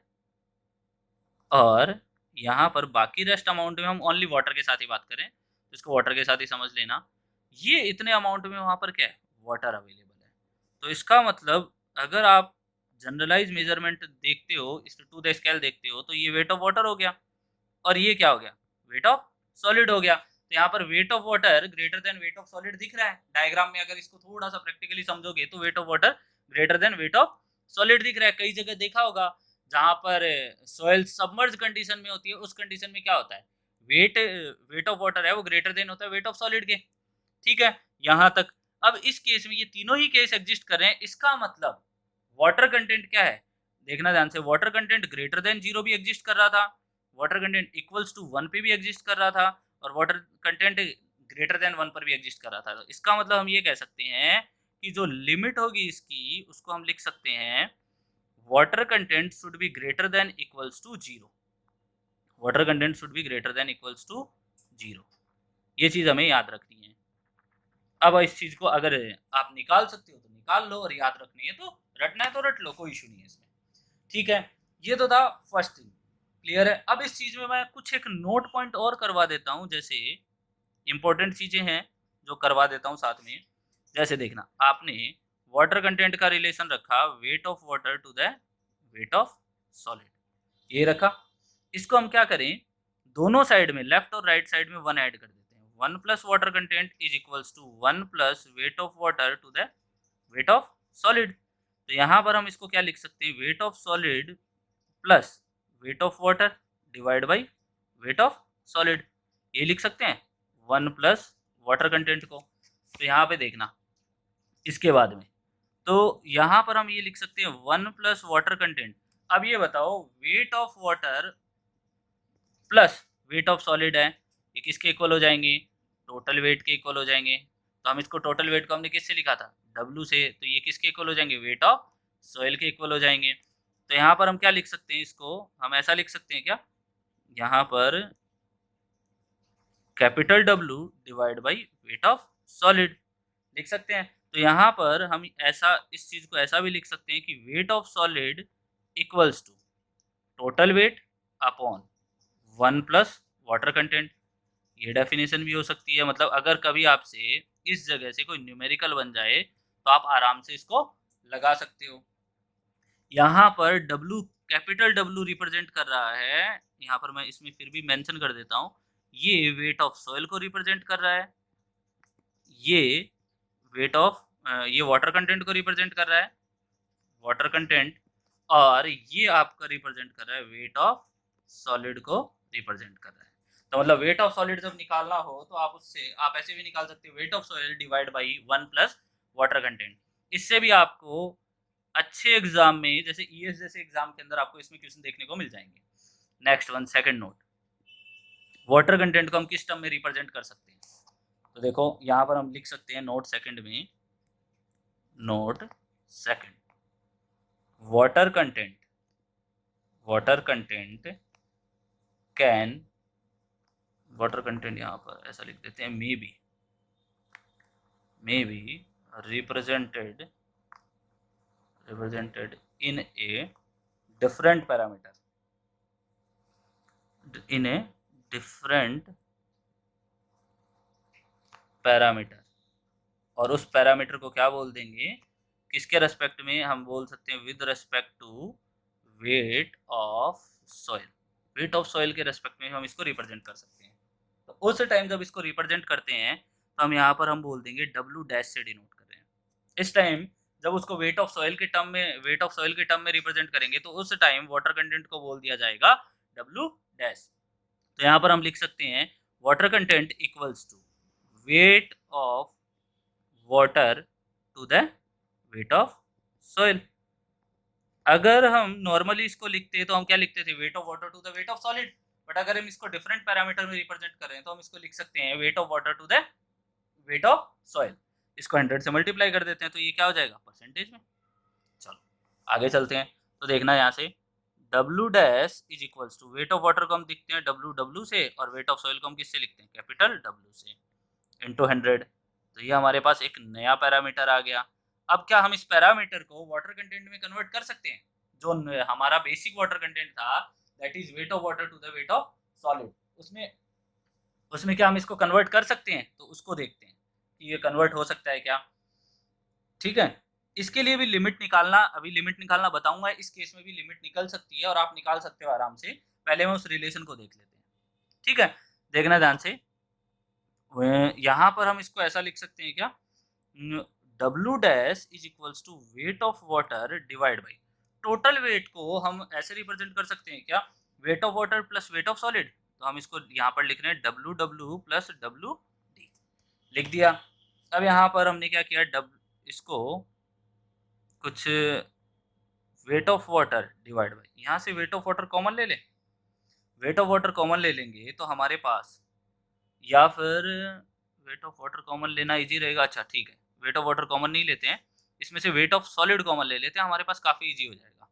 और यहाँ पर बाकी रेस्ट अमाउंट में हम ओनली वाटर के साथ ही बात करें तो इसको वाटर के साथ ही समझ लेना। ये इतने अमाउंट में वहाँ पर क्या है, वाटर अवेलेबल है। तो इसका मतलब अगर आप जनरलाइज मेजरमेंट देखते हो, इस टू द स्केल देखते हो, तो ये वेट ऑफ वाटर हो गया, और ये क्या हो गया, वेट ऑफ सॉलिड हो गया। तो यहाँ पर weight of water greater than wait of solid दिख रहा है डायग्राम में। अगर इसको थोड़ा सा प्रैक्टिकली समझोगे तो wait of water greater than wait of solid दिख रहा है। कई जगह देखा होगा जहाँ पर सॉइल सबमर्ज कंडीशन में होती है, उस कंडीशन में क्या होता है, वेट वेट ऑफ वाटर है वो ग्रेटर देन होता है वेट ऑफ सॉलिड के। ठीक है, यहाँ तक। अब इस केस में ये तीनों ही केस एग्जिस्ट कर रहे हैं, इसका मतलब वाटर कंटेंट क्या है, देखना ध्यान से, वाटर कंटेंट ग्रेटर देन 0 भी एग्जिस्ट कर रहा था, वाटर कंटेंट इक्वल्स टू 1 पे भी एग्जिस्ट कर रहा था, और वाटर कंटेंट ग्रेटर देन 1 पर भी एग्जिस्ट कर रहा था। तो इसका मतलब हम ये कह सकते हैं कि जो लिमिट होगी इसकी उसको हम लिख सकते हैं water content should be greater than equals to 0। Water content should be greater than equals to 0, ये चीज हमें याद रखनी है। अब इस चीज को अगर आप निकाल सकते हो तो निकाल लो, और याद रखनी है तो रटना है तो रट लो, कोई इशू नहीं है इसमें। ठीक है, ये तो था फर्स्ट थिंग, क्लियर है। अब इस चीज में मैं कुछ एक नोट पॉइंट और करवा देता हूँ, जैसे इंपॉर्टेंट चीजें हैं जो करवा देता हूँ साथ में। जैसे देखना, आपने वाटर कंटेंट का रिलेशन रखा weight of water to the weight of solid, ये रखा। इसको हम क्या करें, दोनों साइड में लेफ्ट और राइट साइड में 1 ऐड कर देते हैं। 1 plus water content is equals to 1 plus weight of water to the weight of solid. तो यहाँ पर हम इसको क्या लिख सकते हैं, weight of solid plus weight of water divide by weight of solid, ये लिख सकते हैं 1 प्लस वाटर कंटेंट को। तो यहाँ पे देखना इसके बाद में, तो यहाँ पर हम ये लिख सकते हैं 1 प्लस वाटर कंटेंट। अब ये बताओ wait of water plus weight of solid है, ये किसके इक्वल हो जाएंगे, टोटल वेट के इक्वल हो जाएंगे। तो हम इसको टोटल वेट को हमने किससे लिखा था, W से, तो ये किसके इक्वल हो जाएंगे, वेट ऑफ सॉइल के इक्वल हो जाएंगे। तो यहाँ पर हम क्या लिख सकते हैं, इसको हम ऐसा लिख सकते हैं क्या, यहाँ पर capital W divide by weight of solid लिख सकते हैं। तो यहाँ पर हम ऐसा इस चीज को ऐसा भी लिख सकते हैं कि weight of solid equals to total weight upon 1 plus water content, ये डेफिनेशन भी हो सकती है। मतलब अगर कभी आपसे इस जगह से कोई न्यूमेरिकल बन जाए तो आप आराम से इसको लगा सकते हो। यहाँ पर W कैपिटल W रिप्रेजेंट कर रहा है, यहाँ पर मैं इसमें फिर भी मेंशन कर देता हूँ, ये वेट ऑफ सॉइल को रिप्रेजेंट कर रहा है, ये वेट ऑफ ये वाटर कंटेंट को रिप्रेजेंट कर रहा है, वाटर कंटेंट, और ये आपका रिप्रेजेंट कर रहा है वेट ऑफ सॉलिड को रिप्रेजेंट कर रहा है। तो मतलब वेट ऑफ सॉलिड जब निकालना हो तो आप उससे आप ऐसे भी निकाल सकते हो wait of solid divide by 1 plus water content. इससे भी आपको अच्छे एग्जाम में, जैसे ईएस जैसे एग्जाम के अंदर आपको इसमें क्वेश्चन देखने को मिल जाएंगे। Next one, second note, water content को हम किस टर्म में रिप्रेजेंट कर सकते हैं? तो देखो यहाँ पर हम लिख सकते हैं नोट सेकंड में, note second, water content, water content can, water content यहाँ पर ऐसा लिख देते हैं, may be represented in a different parameter, in a different parameter. और उस पैरामीटर को क्या बोल देंगे, किसके रेस्पेक्ट में? हम बोल सकते हैं with respect to weight of soil, weight of soil के रेस्पेक्ट में हम इसको रिप्रेजेंट कर सकते हैं। तो उस टाइम जब इसको रिप्रेजेंट करते हैं तो हम यहाँ पर हम बोल देंगे डब्ल्यू डैश से डिनोट कर रहे हैं। इस टाइम जब उसको वेट ऑफ सॉइल के टर्म में रिप्रेजेंट करेंगे तो उस टाइम वाटर कंटेंट को बोल दिया जाएगा डब्ल्यू डैश। तो यहाँ पर हम लिख सकते हैं water content equals to weight of water to the weight of soil. अगर हम नॉर्मली इसको लिखते तो हम क्या लिखते थे, weight of water to the weight of solid. But अगर हम इसको डिफरेंट पैरामीटर में रिप्रेजेंट कर रहे हैं तो हम इसको लिख सकते हैं weight of water to the weight of soil. इसको 100 से मल्टीप्लाई कर देते हैं तो ये क्या हो जाएगा, परसेंटेज में। चलो आगे चलते हैं। तो देखना यहाँ से W dash is equals to, weight of water को हम लिखते हैं डब्ल्यू से, और वेट ऑफ सॉइल को हम किससे लिखते हैं, कैपिटल डब्ल्यू से, इंटू 100। तो ये हमारे पास एक नया पैरामीटर आ गया। अब क्या हम इस पैरामीटर को वाटर कंटेंट में कन्वर्ट कर सकते हैं? जो हमारा बेसिक वाटर कंटेंट था, that is weight of water to the weight of solid, उसमें उसमें क्या हम इसको कन्वर्ट कर सकते हैं? तो उसको देखते हैं कि ये कन्वर्ट हो सकता है क्या। ठीक है, इसके लिए भी लिमिट निकालना, अभी लिमिट निकालना बताऊंगा। इस केस में भी लिमिट निकल सकती है और आप निकाल सकते हो आराम से। पहले हम उस रिलेशन को देख लेते हैं। ठीक है, देखना ध्यान से। यहाँ पर हम इसको ऐसा लिख सकते हैं क्या, W dash is equals to weight of water divide by, total weight को हम ऐसे रिप्रेजेंट कर सकते हैं क्या, weight of water plus weight of solid. तो हम इसको यहाँ पर लिख रहे हैं W W plus W D, लिख दिया। अब यहाँ पर हमने क्या किया, इसको कुछ wait of water divide by, यहाँ से वेट ऑफ वाटर कॉमन ले लें, वेट ऑफ वाटर कॉमन ले लेंगे तो हमारे पास, या फिर वेट ऑफ वाटर कॉमन लेना इजी रहेगा। अच्छा ठीक है, वेट ऑफ वाटर कॉमन नहीं लेते हैं, इसमें से वेट ऑफ सॉलिड कॉमन ले लेते हैं, हमारे पास काफ़ी इजी हो जाएगा।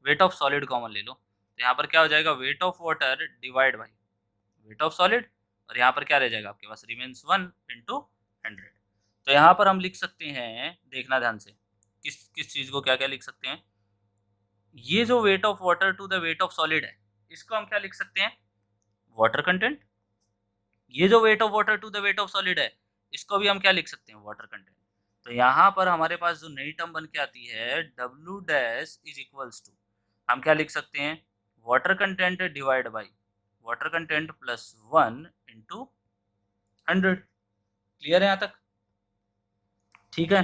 वेट ऑफ सॉलिड कॉमन ले लो तो यहाँ पर क्या हो जाएगा, weight of water divide by weight of solid, और यहाँ पर क्या रह जाएगा आपके पास, रिमेन्स 1 इंटू 100। तो यहाँ पर हम लिख सकते हैं, देखना ध्यान से, किस किस चीज़ को क्या क्या लिख सकते हैं। ये जो weight of water to the weight of solid है, इसको हम क्या लिख सकते हैं, वाटर कंटेंट। ये जो weight of water to the weight of solid है, इसको भी हम क्या लिख सकते हैं, वाटर कंटेंट। तो यहाँ पर हमारे पास जो नई टर्म बन के आती है, W dash is equals to, हम क्या लिख सकते हैं, water content divide by water content plus 1 into 100। Clear है यहाँ तक? ठीक है,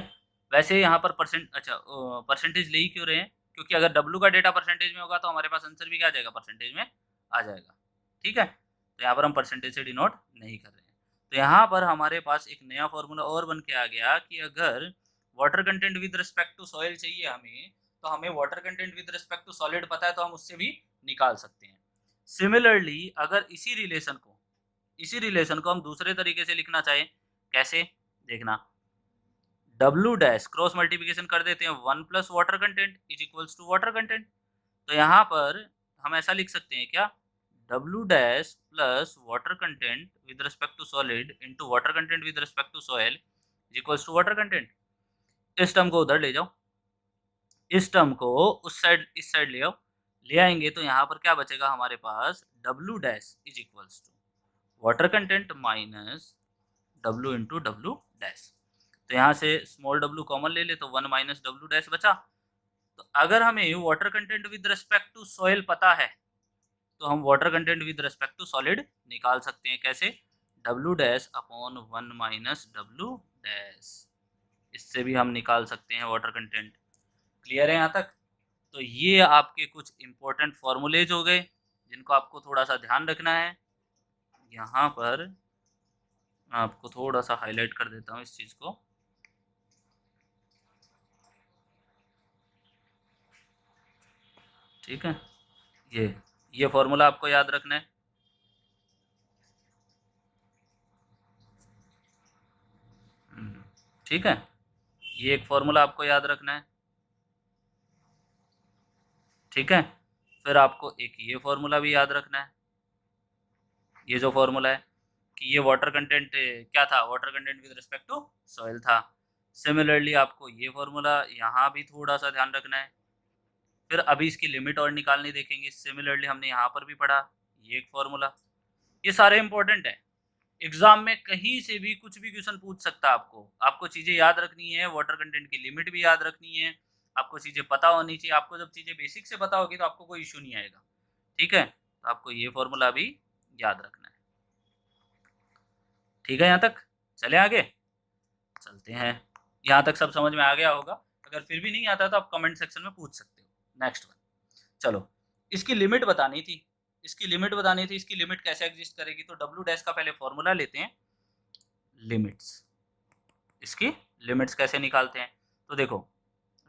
वैसे यहाँ पर परसेंटेज ले ही क्यों रहे हैं, क्योंकि अगर डब्ल्यू का डेटा परसेंटेज में होगा तो हमारे पास आंसर भी क्या आ जाएगा, परसेंटेज में आ जाएगा। ठीक है, तो यहाँ पर हम परसेंटेज से डिनोट नहीं कर रहे हैं। तो यहाँ पर हमारे पास एक नया फॉर्मूला और बन के आ गया कि अगर water content with respect to soil चाहिए हमें, तो हमें water content with respect to solid पता है तो हम उससे भी निकाल सकते हैं। सिमिलरली अगर इसी रिलेशन को हम दूसरे तरीके से लिखना चाहें, कैसे, देखना, डब्ल्यू डैश क्रॉस मल्टीप्लिकेशन कर देते हैं, 1 plus water content is equals to water content. तो यहाँ पर हम ऐसा लिख सकते हैं क्या, W dash plus water content with respect to solid into water content with respect to soil is equals to water content. इस टर्म को उधर ले जाओ, इस टर्म को उस साइड, इस साइड ले आओ, ले आएंगे तो यहाँ पर क्या बचेगा हमारे पास, W dash is equals to water content minus W into W dash. तो यहाँ से स्मॉल डब्ल्यू कॉमन ले ले तो 1 माइनस डब्ल्यू डैश बचा। तो अगर हमें water content with respect to soil पता है तो हम water content with respect to solid निकाल सकते हैं, कैसे, W dash upon 1 minus W dash, इससे भी हम निकाल सकते हैं वाटर कंटेंट। क्लियर है यहाँ तक? तो ये आपके कुछ इंपॉर्टेंट फॉर्मूलेज हो गए जिनको आपको थोड़ा सा ध्यान रखना है। यहाँ पर मैं आपको थोड़ा सा हाईलाइट कर देता हूँ इस चीज़ को। ठीक है, ये फॉर्मूला आपको याद रखना है। ठीक है, ये एक फॉर्मूला आपको याद रखना है। ठीक है, फिर आपको एक ये फॉर्मूला भी याद रखना है। ये जो फॉर्मूला है कि ये वाटर कंटेंट क्या था, water content with respect to soil था। सिमिलरली आपको ये फॉर्मूला यहाँ भी थोड़ा सा ध्यान रखना है। फिर अभी इसकी लिमिट और निकालनी देखेंगे। सिमिलरली हमने यहाँ पर भी पढ़ा ये एक फॉर्मूला। ये सारे इंपॉर्टेंट है, एग्जाम में कहीं से भी कुछ भी क्वेश्चन पूछ सकता है। आपको चीजें याद रखनी है, वाटर कंटेंट की लिमिट भी याद रखनी है, आपको चीजें पता होनी चाहिए। आपको जब चीजें बेसिक से पता होगी तो आपको कोई इशू नहीं आएगा। ठीक है, तो आपको ये फॉर्मूला भी याद रखना है। ठीक है, यहाँ तक चले आगे चलते हैं। यहाँ तक सब समझ में आ गया होगा। अगर फिर भी नहीं आता तो आप कमेंट सेक्शन में पूछ सकते हो। नेक्स्ट वन, चलो इसकी लिमिट बतानी थी। इसकी लिमिट कैसे एग्जिस्ट करेगी, तो डब्ल्यू डैश का पहले फॉर्मूला लेते हैं। लिमिट्स, इसकी लिमिट्स कैसे निकालते हैं, तो देखो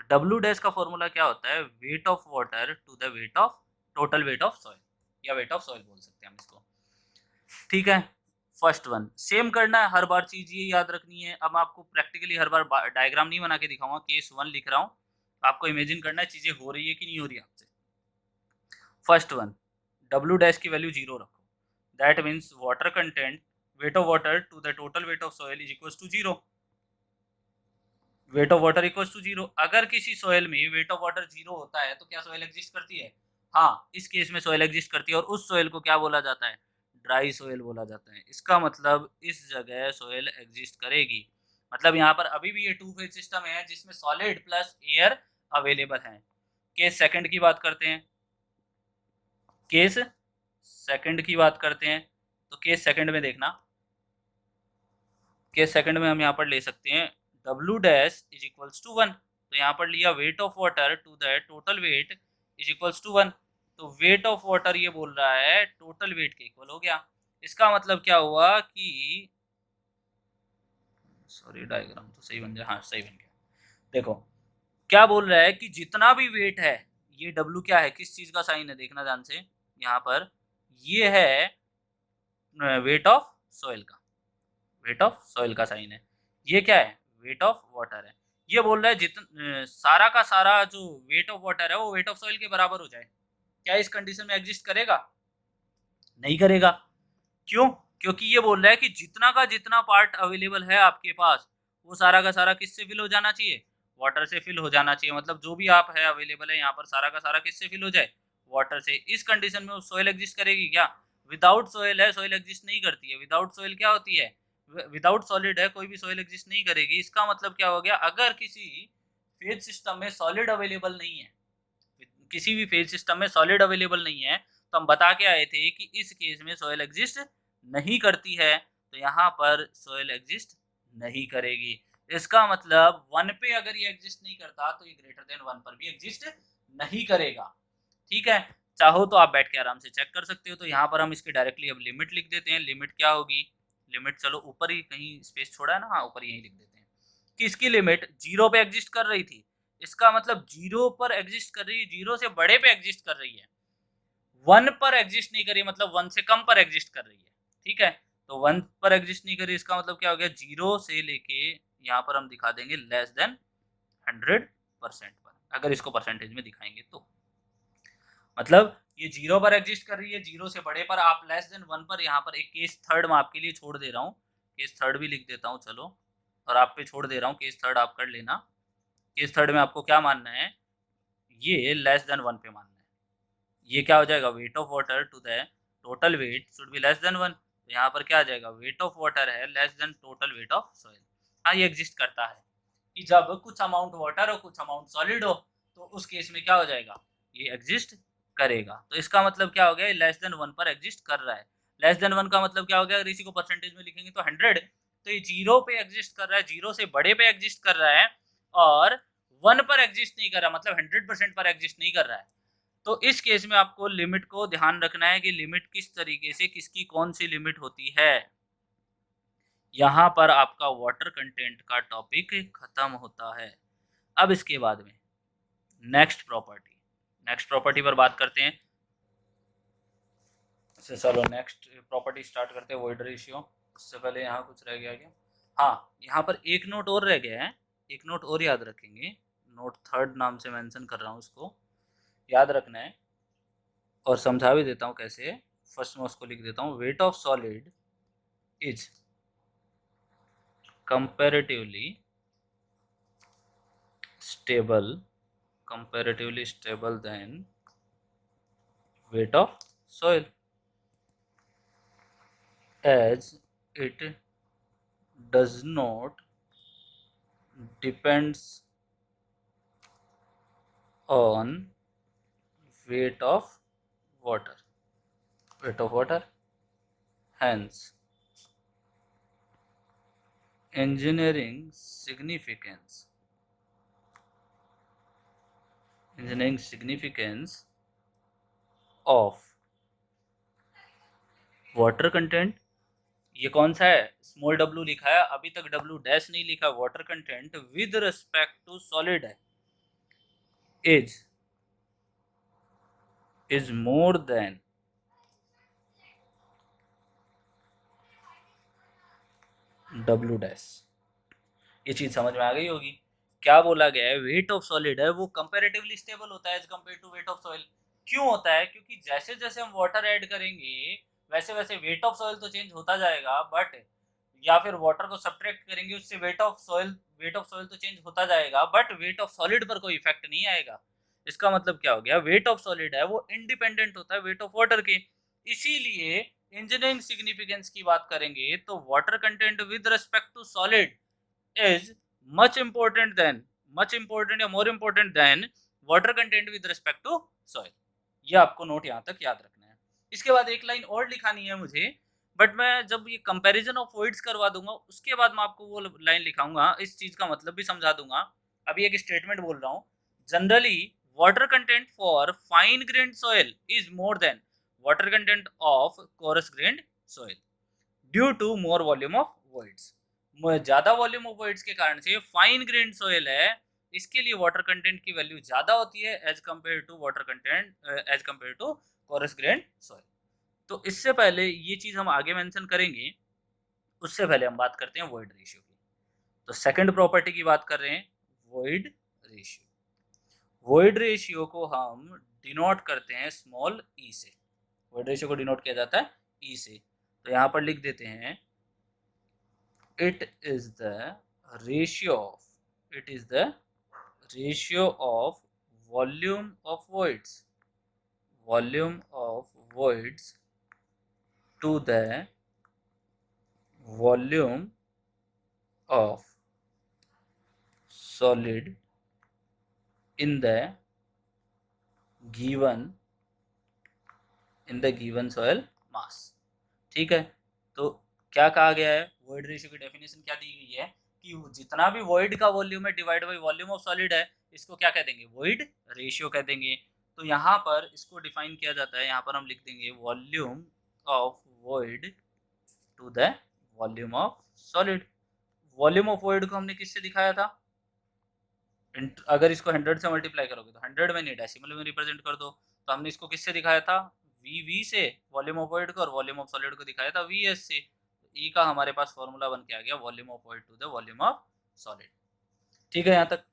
डब्ल्यू डैश का फॉर्मूला क्या होता है, weight of water to the weight of total weight of soil, या वेट ऑफ सॉइल बोल सकते हैं हम इसको। ठीक है, फर्स्ट वन सेम करना है हर बार, चीज ये याद रखनी है। अब आपको प्रैक्टिकली हर बार डायग्राम नहीं बना के दिखाऊंगा, केस वन लिख रहा हूँ, आपको इमेजिन करना है चीजें हो रही है कि नहीं हो रही है आपसे। फर्स्ट वन, डब्ल्यू डैश की वैल्यू 0 रखो, that means water content weight of water to the total weight of soil is equal to 0। Weight of water equal to 0। अगर किसी सॉइल में वेट ऑफ वाटर 0 होता है तो क्या सॉइल एग्जिस्ट करती है? हाँ, इस केस में सॉइल एग्जिस्ट करती है, और उस सॉइल को क्या बोला जाता है, ड्राई सॉइल बोला जाता है। इसका मतलब इस जगह सॉइल एग्जिस्ट करेगी। मतलब यहाँ पर अभी भी ये टू फेज सिस्टम है जिसमें सॉलिड प्लस एयर अवेलेबल है। केस सेकंड की बात करते हैं। केस सेकंड की बात करते हैं, तो केस सेकंड में देखना, केस सेकंड में हम यहाँ पर ले सकते हैं W dash is equals to 1। तो यहाँ पर लिया weight of water to the total weight is equals to 1। तो वेट ऑफ वाटर ये बोल रहा है टोटल वेट के इक्वल हो गया। इसका मतलब क्या हुआ कि, सॉरी डायग्राम तो सही बन गया, हाँ सही बन गया। देखो क्या बोल रहा है कि जितना भी वेट है, ये डब्ल्यू क्या है, किस चीज का साइन है, देखना ध्यान से यहाँ पर, ये है वेट ऑफ सॉइल का, वेट ऑफ सॉइल का साइन है। ये क्या है, वेट ऑफ वाटर है। ये बोल रहा है सारा का सारा जो वेट ऑफ वाटर है वो वेट ऑफ सॉइल के बराबर हो जाए। क्या इस कंडीशन में एग्जिस्ट करेगा? नहीं करेगा। क्यों? क्योंकि ये बोल रहा है कि जितना का जितना पार्ट अवेलेबल है आपके पास, वो सारा का सारा किससे फिल हो जाना चाहिए, वाटर से फिल हो जाना चाहिए। मतलब जो भी आप है अवेलेबल है यहाँ पर, सारा का सारा किससे फिल हो जाए, वाटर से। इस कंडीशन में सॉइल एग्जिस्ट करेगी क्या? विदाउट सॉइल है, सॉइल एग्जिस्ट नहीं करती है। विदाउट सॉइल क्या होती है, विदाउट सॉलिड है, कोई भी सॉइल एग्जिस्ट नहीं करेगी। इसका मतलब क्या हो गया, अगर किसी फेज सिस्टम में सॉलिड अवेलेबल नहीं है, किसी भी फेज सिस्टम में सॉलिड अवेलेबल नहीं है, तो हम बता के आए थे कि इस केस में सॉइल एग्जिस्ट नहीं करती है, तो यहाँ पर सॉइल एग्जिस्ट नहीं करेगी। इसका मतलब 1 पे अगर ये एग्जिस्ट नहीं करता तो ये ग्रेटर देन 1 पर भी एग्जिस्ट नहीं करेगा। ठीक है, चाहो तो आप बैठ के आराम से चेक कर सकते हो। तो यहाँ पर हम इसकी डायरेक्टली अब लिमिट लिख देते हैं। लिमिट क्या होगी, लिमिट चलो ऊपर ही कहीं स्पेस छोड़ा है ना, हाँ ऊपर यही लिख देते हैं कि इसकी लिमिट 0 पे एग्जिस्ट कर रही थी। इसका मतलब 0 पर एग्जिस्ट कर रही है, 0 से बड़े पे एग्जिस्ट कर रही है। 1 पर एग्जिस्ट नहीं करी, मतलब 1 से कम पर एग्जिस्ट कर रही है। ठीक है, तो 1 पर एग्जिस्ट नहीं करी, इसका मतलब क्या हो गया, 0 से लेके यहाँ पर हम दिखा देंगे लेस देन 100% पर, अगर इसको परसेंटेज में दिखाएंगे तो। मतलब ये 0 पर एग्जिस्ट कर रही है, 0 से बड़े पर, आप लेस देन 1 पर। यहाँ पर एक केस थर्ड मैं आपके लिए छोड़ दे रहा हूँ, केस थर्ड भी लिख देता हूँ चलो, और आप पे छोड़ दे रहा हूँ, केस थर्ड आप कर लेना। केस थर्ड में आपको क्या मानना है, ये लेस देन 1 पे मानना है। ये क्या हो जाएगा, weight of water to the total weight should be less than 1। तो यहाँ पर क्या आ जाएगा, वेट ऑफ वाटर है less than total weight of soil. हाँ, ये एग्जिस्ट करता है कि जब कुछ अमाउंट वाटर हो कुछ अमाउंट सॉलिड हो, तो उस केस में क्या हो जाएगा, ये एग्जिस्ट करेगा। तो इसका मतलब क्या हो गया, लेस देन 1 पर एग्जिस्ट कर रहा है। लेस देन 1 का मतलब क्या हो गया, अगर इसी को परसेंटेज में लिखेंगे तो 100। तो ये 0 पे एग्जिस्ट कर रहा है, 0 से बड़े पे एग्जिस्ट कर रहा है, और 1 पर एग्जिस्ट नहीं कर रहा, मतलब 100% पर एग्जिस्ट नहीं कर रहा है। तो इस केस में आपको लिमिट को ध्यान रखना है कि लिमिट किस तरीके से, किसकी कौन सी लिमिट होती है। यहाँ पर आपका वाटर कंटेंट का टॉपिक खत्म होता है। अब इसके बाद में नेक्स्ट प्रॉपर्टी, नेक्स्ट प्रॉपर्टी पर बात करते हैं। अच्छा चलो नेक्स्ट प्रॉपर्टी स्टार्ट करते हैं, वॉइड रेशियो। उससे पहले यहाँ कुछ रह गया क्या? हाँ, यहाँ पर एक नोट और रह गया है, एक नोट और याद रखेंगे, नोट थर्ड नाम से मेंशन कर रहा हूँ, उसको याद रखना है और समझा भी देता हूँ कैसे। फर्स्ट में उसको लिख देता हूँ, wait of solid is comparatively stable, comparatively stable than weight of soil, as it does not depends on weight of water, weight of water. Hence, engineering significance, engineering significance of water content, ये कौन सा है? Small w लिखा है, अभी तक w dash नहीं लिखा। Water content with respect to solid है, is more than w dash. ये चीज समझ में आ गई होगी। क्या बोला गया है? वेट ऑफ सॉलिड है वो कंपैरेटिवली स्टेबल होता है as compare to weight of soil. क्यों होता है? क्योंकि जैसे जैसे हम वाटर ऐड करेंगे वैसे वैसे वेट ऑफ सॉइल तो चेंज होता जाएगा, बट या फिर वाटर को सब्ट्रैक्ट करेंगे उससे वेट ऑफ सॉइल तो चेंज होता जाएगा, बट वेट ऑफ सॉलिड पर कोई इफेक्ट नहीं आएगा। इसका मतलब क्या हो गया? वेट ऑफ सॉलिड है वो इंडिपेंडेंट होता है वेट ऑफ वाटर के। इसीलिए इंजीनियरिंग सिग्निफिकेंस की बात करेंगे तो water content with respect to solid is much important than, much important या more important than water content with respect to soil। ये आपको नोट यहाँ तक याद रखना है। इसके बाद एक लाइन और लिखानी है मुझे, बट मैं जब ये कंपैरिजन ऑफ वॉइड्स करवा दूंगा उसके बाद मैं आपको वो लाइन लिखाऊंगा, इस चीज का मतलब भी समझा दूंगा। अभी एक स्टेटमेंट बोल रहा हूँ, generally water content for fine grained soil is more than water content of coarse grained soil due to more volume of voids. ज्यादा वॉल्यूम ऑफ वॉइड्स के कारण से फाइन ग्रेन्ड सॉइल है, इसके लिए वाटर कंटेंट की वैल्यू ज्यादा होती है as compare to water content as compare to coarse grained soil. तो इससे पहले ये चीज हम आगे मेंशन करेंगे, उससे पहले हम बात करते हैं वॉइड रेशियो की। तो सेकंड प्रॉपर्टी की बात कर रहे हैं, वॉइड रेशियो। वॉइड रेशियो को हम डिनोट करते हैं स्मॉल ई से। वॉइड रेशियो को डिनोट किया जाता है ई से। तो यहाँ पर लिख देते हैं, it is the ratio of volume of voids to the volume of solid in the given soil mass। ठीक है, तो क्या कहा गया है? वॉइड रेशियो की डेफिनेशन क्या दी गई है कि जितना भी वॉइड का वॉल्यूम है divide by volume of solid है, इसको क्या कह देंगे? वॉइड रेशियो कह देंगे। तो यहाँ पर इसको डिफाइन किया जाता है, यहाँ पर हम लिख देंगे volume of void to the volume of solid. Volume of void को हमने किससे दिखाया था? अगर इसको 100 से मल्टीप्लाई करोगे तो 100 में नहीं, डेसिमल में रिप्रेजेंट कर दो। तो हमने इसको किससे दिखाया था? वी से वॉल्यूम ऑफ वॉइड को, और वॉल्यूम ऑफ सॉलिड को दिखाया था वी एस से। ई का हमारे पास फॉर्मूला बन के आ गया volume of void to the volume of solid. ठीक है यहाँ तक।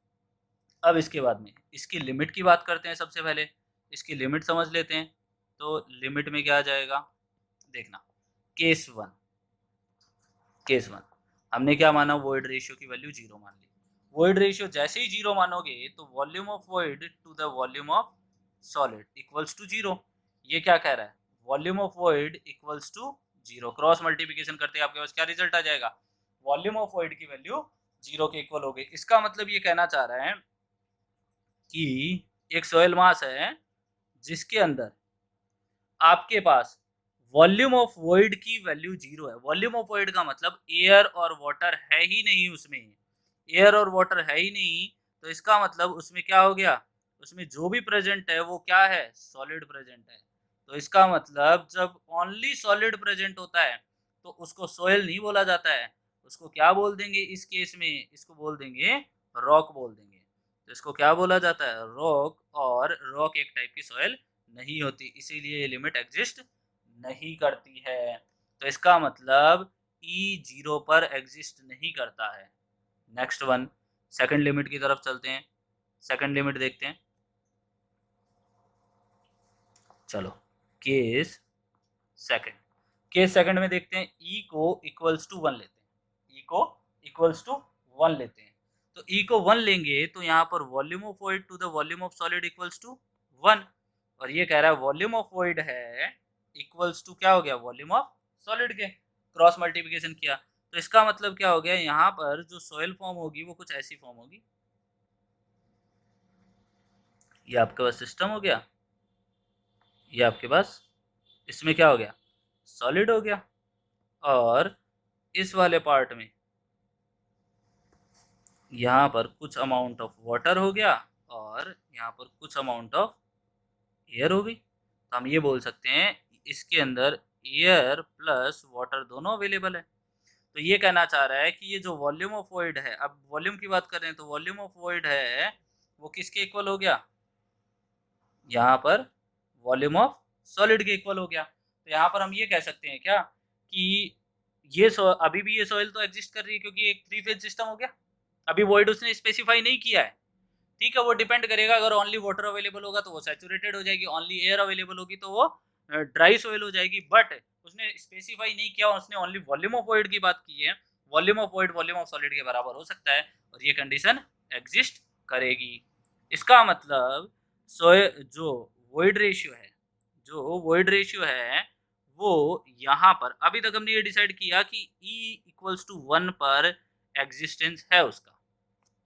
अब इसके बाद में इसकी लिमिट की बात करते हैं। सबसे पहले इसकी लिमिट समझ लेते हैं। तो लिमिट में क्या आ जाएगा देखना, केस वन हमने क्या माना? वॉइड रेशियो की वैल्यू 0 मान ली। वॉइड रेशियो जैसे ही 0 मानोगे तो volume of void to the volume of solid equals to 0। ये क्या कह रहा है? Volume of void equals to 0। Cross multiplication करते हैं आपके पास क्या रिजल्ट आ जाएगा? वॉल्यूम ऑफ वॉइड की वैल्यू 0 के इक्वल हो गई। इसका मतलब ये कहना चाह रहा है कि एक सॉइल मास है जिसके अंदर आपके पास वॉल्यूम ऑफ वॉइड की वैल्यू 0 है। वॉल्यूम ऑफ वॉइड का मतलब एयर और वाटर है ही नहीं उसमें, एयर और वाटर है ही नहीं। तो इसका मतलब उसमें क्या हो गया? उसमें जो भी प्रेजेंट है वो क्या है? सॉलिड प्रेजेंट है। तो इसका मतलब जब ओनली सॉलिड प्रेजेंट होता है तो उसको सोयल नहीं बोला जाता है, उसको क्या बोल देंगे इस केस में? इसको बोल देंगे रॉक बोल देंगे। तो इसको क्या बोला जाता है, रॉक, और रॉक एक टाइप की सॉइल नहीं होती, इसीलिए ये लिमिट एग्जिस्ट नहीं करती है। तो इसका मतलब ई 0 पर एग्जिस्ट नहीं करता है। नेक्स्ट वन, सेकंड लिमिट की तरफ चलते हैं, सेकंड लिमिट देखते हैं। चलो केस सेकंड, केस सेकंड में देखते हैं, ई को इक्वल्स टू 1 लेते हैं, ई को इक्वल्स टू 1 लेते हैं। तो ई को 1 लेंगे तो यहाँ पर volume of void to the volume of solid equals to 1, और ये कह रहा है वॉल्यूम ऑफ वॉइड है इक्वल्स टू क्या हो गया, वॉल्यूम ऑफ सॉलिड के, क्रॉस मल्टीप्लिकेशन किया। तो इसका मतलब क्या हो गया, यहाँ पर जो सॉइल फॉर्म होगी वो कुछ ऐसी फॉर्म होगी, ये आपके पास सिस्टम हो गया, ये आपके पास इसमें क्या हो गया, सॉलिड हो गया, और इस वाले पार्ट में यहाँ पर कुछ अमाउंट ऑफ वाटर हो गया, और यहाँ पर कुछ अमाउंट ऑफ एयर हो गई। तो हम ये बोल सकते हैं इसके अंदर एयर प्लस वाटर दोनों अवेलेबल है। तो ये कहना चाह रहा है कि ये जो वॉल्यूम ऑफ वॉइड है, अब वॉल्यूम की बात कर रहे हैं, तो वॉल्यूम ऑफ वॉइड है वो किसके इक्वल हो गया, यहाँ पर वॉल्यूम ऑफ सॉलिड के इक्वल हो गया। तो यहाँ पर हम ये कह सकते हैं क्या कि ये अभी भी ये सॉइल तो एग्जिस्ट कर रही है, क्योंकि एक 3 फेज सिस्टम हो गया, अभी वॉइड उसने स्पेसिफाई नहीं किया है, ठीक है। वो डिपेंड करेगा, अगर ओनली वाटर अवेलेबल होगा तो वो सैचुरेटेड हो जाएगी, ओनली एयर अवेलेबल होगी तो वो ड्राई सॉइल हो जाएगी, बट उसने स्पेसिफाई नहीं किया, उसने ओनली वॉल्यूम ऑफ वॉइड की बात की है। Volume of void volume of solid के बराबर हो सकता है, और ये कंडीशन एग्जिस्ट करेगी। इसका मतलब जो वॉइड रेशियो है, जो वॉइड रेशियो है वो यहाँ पर अभी तक हमने ये डिसाइड किया कि E इक्वल्स टू 1 पर एग्जिस्टेंस है उसका।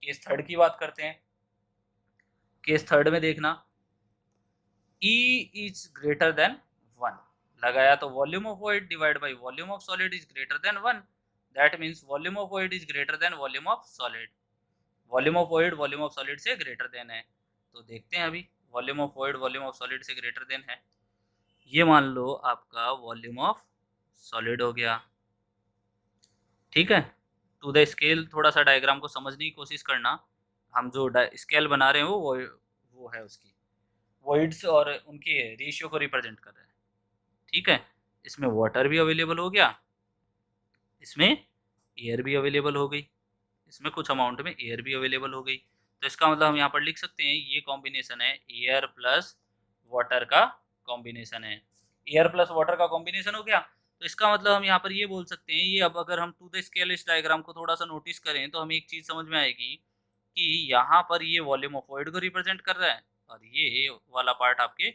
केस थर्ड की बात करते हैं, केस थर्ड में देखना, E इज ग्रेटर देन 1 लगाया, तो volume of void divide by volume of solid is greater than 1, that means volume of void is greater than volume of solid, volume of void volume of solid से greater than है। तो देखते हैं अभी, volume of void volume of solid से greater than है, ये मान लो आपका वॉल्यूम ऑफ सॉलिड हो गया, ठीक है। टू द स्केल, थोड़ा सा डायग्राम को समझने की कोशिश करना, हम जो स्केल बना रहे हैं वो है उसकी वॉइड्स और उनके रेशियो को रिप्रेजेंट कर रहे हैं, ठीक है। इसमें वाटर भी अवेलेबल हो गया, इसमें एयर भी अवेलेबल हो गई, इसमें कुछ अमाउंट में एयर भी अवेलेबल हो गई। तो इसका मतलब हम यहाँ पर लिख सकते हैं ये कॉम्बिनेशन है एयर प्लस वाटर का कॉम्बिनेशन है, एयर प्लस वाटर का कॉम्बिनेशन हो गया। तो इसका मतलब हम यहाँ पर ये बोल सकते हैं, ये अब अगर हम टू द स्केल इस डायग्राम को थोड़ा सा नोटिस करें तो हमें एक चीज़ समझ में आएगी कि यहाँ पर ये वॉल्यूम ऑफ वॉइड को रिप्रेजेंट कर रहा है, और ये वाला पार्ट आपके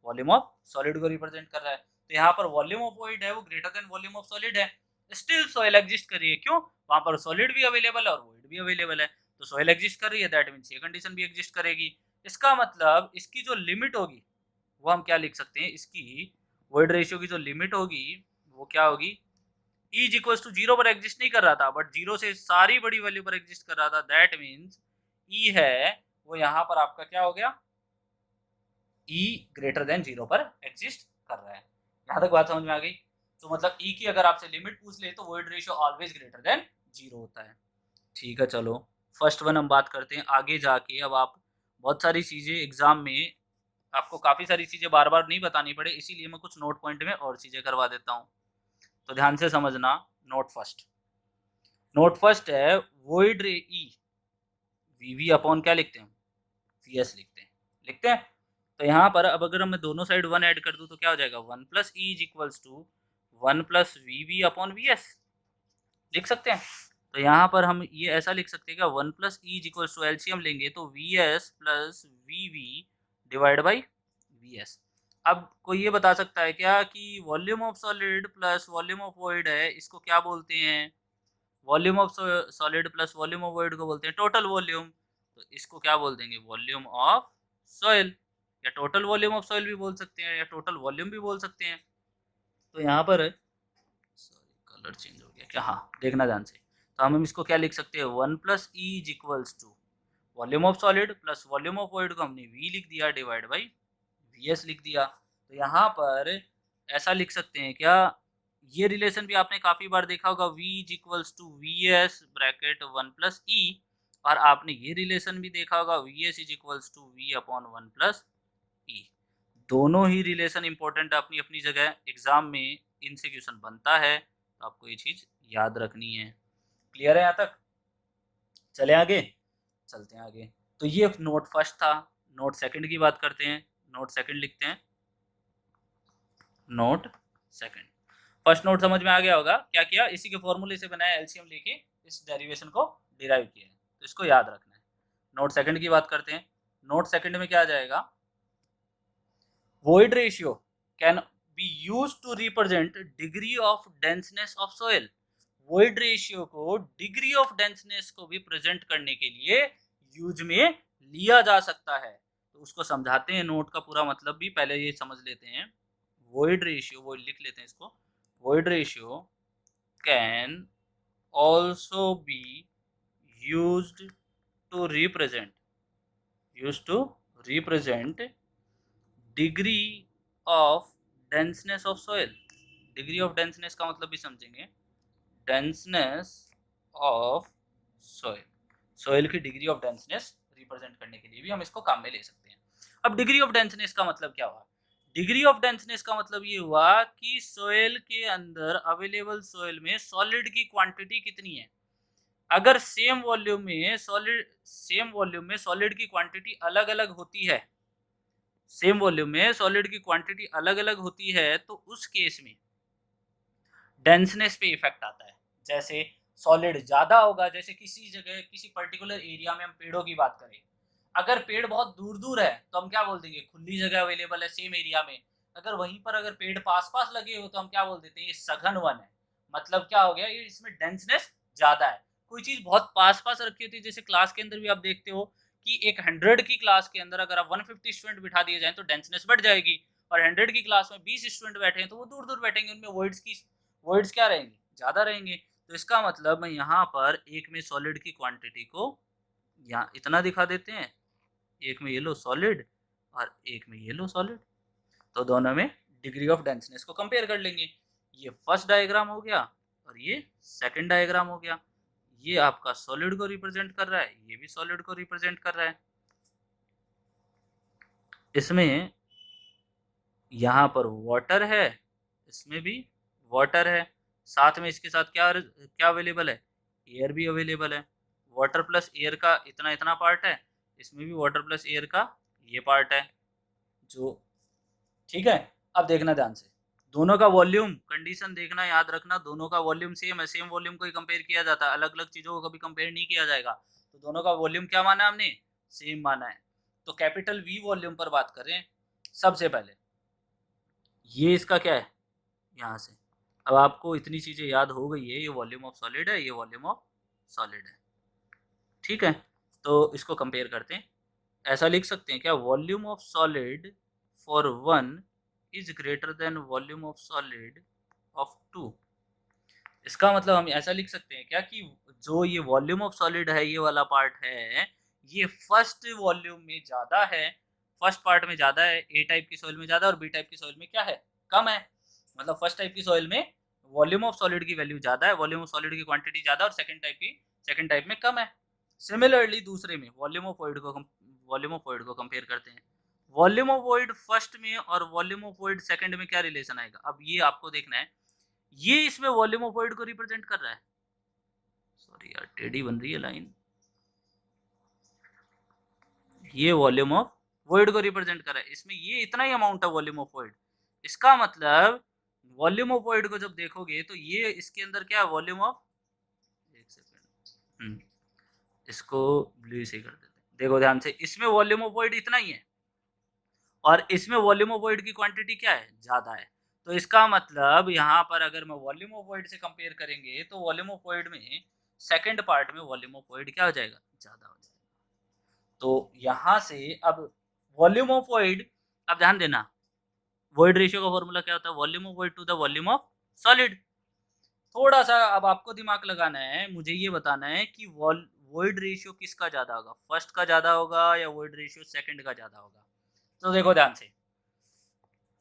वॉल्यूम ऑफ सॉलिड को रिप्रेजेंट कर रहा है। तो यहाँ पर वॉल्यूम ऑफ वॉइड है वो greater than volume of solid है, स्टिल सॉइल एग्जिस्ट कर रही है, क्यों, वहाँ पर सॉलिड भी अवेलेबल है और वॉइड भी अवेलेबल है, तो सॉइल एग्जिस्ट कर रही है, दैट मीन्स ये कंडीशन भी एग्जिस्ट करेगी। इसका मतलब इसकी जो लिमिट होगी वो हम क्या लिख सकते हैं, इसकी वॉइड रेशियो की जो लिमिट होगी वो क्या होगी, ई इज इक्वल्स टू 0 पर एग्जिस्ट नहीं कर रहा था, बट 0 से सारी बड़ी वैल्यू पर एग्जिस्ट कर रहा था, दैट मीन्स ई है वो यहाँ पर आपका क्या हो गया, ई ग्रेटर देन 0 पर एग्जिस्ट कर रहा है। यहाँ तक बात समझ में आ गई। तो मतलब ई की अगर आपसे लिमिट पूछ ले तो void ratio always greater than 0 होता है, ठीक है। चलो फर्स्ट वन हम बात करते हैं, आगे जाके अब आप बहुत सारी चीज़ें एग्जाम में आपको काफ़ी सारी चीज़ें बार बार नहीं बतानी पड़े, इसीलिए मैं कुछ नोट पॉइंट में और चीज़ें करवा देता हूँ, तो ध्यान से समझना। नोट फर्स्ट, नोट फर्स्ट है वॉइड रे ई वी वी अपॉन क्या लिखते हैं, वी एस लिखते हैं। तो यहाँ पर अब अगर मैं दोनों साइड 1 ऐड कर दूँ तो क्या हो जाएगा, 1 plus E is equals to 1 plus V V upon V S लिख सकते हैं। तो यहाँ पर हम ये ऐसा लिख सकते हैं कि 1 plus E is equals to LCM लेंगे तो V S plus V V divide by V S. अब कोई ये बता सकता है क्या कि volume of solid plus volume of void है, इसको क्या बोलते हैं, volume of solid plus volume of void को बोलते हैं टोटल वॉल्यूम, तो इसको क्या बोल देंगे, वॉल्यूम ऑफ सॉइल, या टोटल वॉल्यूम ऑफ सॉइल भी बोल सकते हैं, या टोटल वॉल्यूम भी बोल सकते हैं। तो यहाँ पर सॉरी कलर चेंज हो गया क्या, हाँ देखना ध्यान से, तो हम इसको क्या लिख सकते हैं, 1 plus E is equals to volume of solid plus volume of void को हमने वी लिख दिया डिवाइड बाई वी एस लिख दिया। तो यहाँ पर ऐसा लिख सकते हैं क्या, ये रिलेशन भी आपने काफ़ी बार देखा होगा, v is equals to V S bracket 1 plus E, और आपने ये रिलेशन भी देखा होगा Vs is equals to V upon 1 plus E। दोनों ही रिलेशन इंपॉर्टेंट अपनी अपनी जगह, एग्जाम में इनसे क्वेश्चन बनता है, तो आपको ये चीज याद रखनी है। क्लियर है यहाँ तक? चले आगे, चलते हैं आगे। तो ये नोट फर्स्ट था। नोट सेकंड की बात करते हैं। नोट सेकंड लिखते हैं। नोट सेकंड, फर्स्ट नोट समझ में आ गया होगा। क्या किया, इसी के फॉर्मूले से बनाया, एलसीएम लेके इस डेरिवेशन को डिराइव किया है, तो इसको याद रखना है। नोट सेकंड की बात करते हैं। नोट सेकंड में क्या आ जाएगा, void ratio can be used to represent degree of denseness of soil। void ratio को डिग्री ऑफ डेंसनेस को भी प्रेजेंट करने के लिए यूज में लिया जा सकता है। तो उसको समझाते हैं, नोट का पूरा मतलब भी पहले ये समझ लेते हैं। void ratio, वो लिख लेते हैं इसको, void ratio can also be used to represent degree of denseness of soil. Degree of denseness का मतलब भी समझेंगे, डेंसनेस ऑफ सॉइल, सॉइल की डिग्री ऑफ डेंसनेस रिप्रेजेंट करने के लिए भी हम इसको काम में ले सकते हैं। अब डिग्री ऑफ डेंसनेस का मतलब क्या हुआ? डिग्री ऑफ डेंसनेस का मतलब ये हुआ कि सॉइल के अंदर अवेलेबल सॉइल में सॉलिड की क्वांटिटी कितनी है। अगर सेम वॉल्यूम में सॉलिड की क्वांटिटी अलग अलग होती है, सेम वॉल्यूम में सॉलिड की क्वांटिटी अलग अलग होती है, तो उस केस में डेंसनेस पे इफेक्ट आता है। जैसे सॉलिड ज्यादा होगा, जैसे किसी जगह किसी पर्टिकुलर एरिया में हम पेड़ों की बात करें, अगर पेड़ बहुत दूर दूर है तो हम क्या बोल देंगे, खुली जगह अवेलेबल है सेम एरिया में। अगर वहीं पर अगर पेड़ पास पास लगे हो तो हम क्या बोल देते हैं, ये सघन वन है। मतलब क्या हो गया, ये इसमें डेंसनेस ज्यादा है। कोई चीज बहुत पास पास रखी होती है, जैसे क्लास के अंदर भी आप देखते हो कि एक 100 की क्लास के अंदर अगर आप 150 स्टूडेंट बिठा दिए जाए तो डेंसनेस बढ़ जाएगी, और 100 की क्लास में 20 स्टूडेंट बैठे हैं तो वो दूर दूर बैठेंगे, उनमें वर्ड्स क्या रहेंगे, ज्यादा रहेंगे। तो इसका मतलब मैं यहाँ पर एक में सॉलिड की क्वांटिटी को यहाँ इतना दिखा देते हैं, एक में ये लो सॉलिड और एक में ये लो सॉलिड, तो दोनों में डिग्री ऑफ डेंसनेस को कंपेयर कर लेंगे। ये फर्स्ट डायग्राम हो गया और ये सेकंड डायग्राम हो गया। ये आपका सॉलिड को रिप्रेजेंट कर रहा है, ये भी सॉलिड को रिप्रेजेंट कर रहा है। इसमें यहाँ पर वाटर है, इसमें भी वाटर है, साथ में इसके साथ क्या क्या अवेलेबल है, एयर भी अवेलेबल है। वाटर प्लस एयर का इतना इतना पार्ट है, इसमें भी वाटर प्लस एयर का ये पार्ट है जो, ठीक है। अब देखना ध्यान से, दोनों का वॉल्यूम कंडीशन देखना, याद रखना, दोनों का वॉल्यूम सेम है, सेम वॉल्यूम को ही कंपेयर किया जाता है, अलग अलग चीजों को कभी कंपेयर नहीं किया जाएगा। तो दोनों का वॉल्यूम क्या माना हमने, सेम माना है। तो कैपिटल वी वॉल्यूम पर बात करें, सबसे पहले ये इसका क्या है, यहाँ से अब आपको इतनी चीजें याद हो गई है, ये वॉल्यूम ऑफ सॉलिड है, ये वॉल्यूम ऑफ सॉलिड है, ठीक है। तो इसको कंपेयर करते हैं, ऐसा लिख सकते हैं क्या, volume of solid for 1 is greater than volume of solid of 2। इसका मतलब हम ऐसा लिख सकते हैं क्या कि जो ये वॉल्यूम ऑफ सॉलिड है, ये वाला पार्ट है, ये फर्स्ट वॉल्यूम में ज्यादा है, फर्स्ट पार्ट में ज्यादा है, ए टाइप की सॉइल में ज्यादा और बी टाइप की सॉइल में क्या है, कम है। मतलब फर्स्ट टाइप की सॉइल में वॉल्यूम ऑफ सॉलिड की वैल्यू ज्यादा है, वॉल्यूम ऑफ सॉलिड की क्वांटिटी ज्यादा, और सेकंड टाइप में कम है। सिमिलरली दूसरे में वॉल्यूम ऑफ वॉइड को कंपेयर करते हैं। वॉल्यूम ऑफ वॉइड फर्स्ट में और वॉल्यूम ऑफ वॉइड सेकंड में क्या रिलेशन आएगा, अब ये आपको देखना है। ये इसमें वॉल्यूम ऑफ वॉइड को रिप्रेजेंट कर रहा है, सॉरी यार टेढ़ी बन रही है लाइन, ये वॉल्यूम ऑफ वॉइड को रिप्रेजेंट कर रहा है, इसमें ये इतना ही अमाउंट है वॉल्यूम ऑफ वॉइड। इसका मतलब वॉल्यूम ऑफ वॉइड को जब देखोगे तो ये इसके अंदर क्या है, वॉल्यूम ऑफ, एक सेकेंड, इसको ब्लू से कर देते हैं, देखो ध्यान से, इसमें वॉल्यूम ऑफ वॉइड इतना ही है और इसमें वॉल्यूम ऑफ वॉइड की क्वांटिटी क्या है, ज्यादा है। तो इसका मतलब यहाँ पर अगर मैं वॉल्यूम ऑफ वॉइड से कंपेयर करेंगे तो वॉल्यूम ऑफ वॉइड में सेकंड पार्ट में वॉल्यूम ऑफ वॉइड क्या हो जाएगा, ज्यादा हो जाएगा। तो यहाँ से अब वॉल्यूम ऑफ वॉइड, अब ध्यान देना, वॉइड रेशियो का फॉर्मूला क्या होता है, volume of void to the volume of solid. थोड़ा सा अब आपको दिमाग लगाना है, मुझे ये बताना है कि वॉइड रेशियो किसका ज्यादा होगा, फर्स्ट का ज्यादा होगा या वॉइड रेशियो सेकंड का ज्यादा होगा। तो देखो ध्यान से,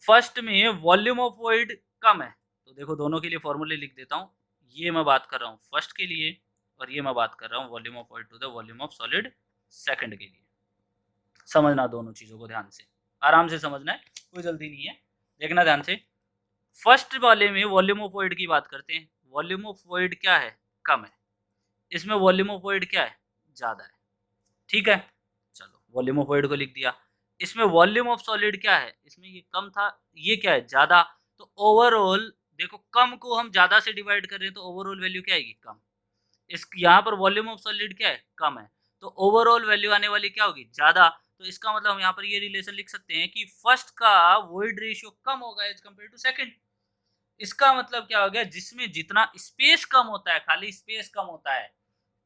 फर्स्ट में वॉल्यूम ऑफ वॉइड कम है, तो देखो दोनों के लिए फॉर्मूले लिख देता हूँ। ये मैं बात कर रहा हूँ फर्स्ट के लिए और ये मैं बात कर रहा हूँ volume of void to the volume of solid second के लिए। समझना दोनों चीज़ों को ध्यान से, आराम से समझना है, कोई जल्दी नहीं है, देखना ध्यान से। फर्स्ट वाले में वॉल्यूम ऑफ वॉइड की बात करते हैं। वॉल्यूम ऑफ वॉइड क्या है? कम है। इसमें वॉल्यूम ऑफ वॉइड क्या है? ज़्यादा है। ठीक है, चलो वॉल्यूम ऑफ वॉइड को लिख दिया। इसमें वॉल्यूम ऑफ सॉलिड क्या है? इसमें ये कम था, ये क्या है? ज़्यादा। तो ओवरऑल देखो, कम को हम ज़्यादा से डिवाइड कर रहे हैं तो ओवरऑल वैल्यू क्या आएगी? कम। इस यहाँ पर वॉल्यूम ऑफ सॉलिड क्या है? कम है। तो ओवरऑल वैल्यू आने वाली क्या होगी? ज़्यादा। तो इसका मतलब हम यहाँ पर ये रिलेशन लिख सकते हैं कि फर्स्ट का वॉइड रेशियो कम होगा एज कम्पेयर टू सेकंड। इसका मतलब क्या हो गया? जिसमें जितना स्पेस कम होता है, खाली स्पेस कम होता है,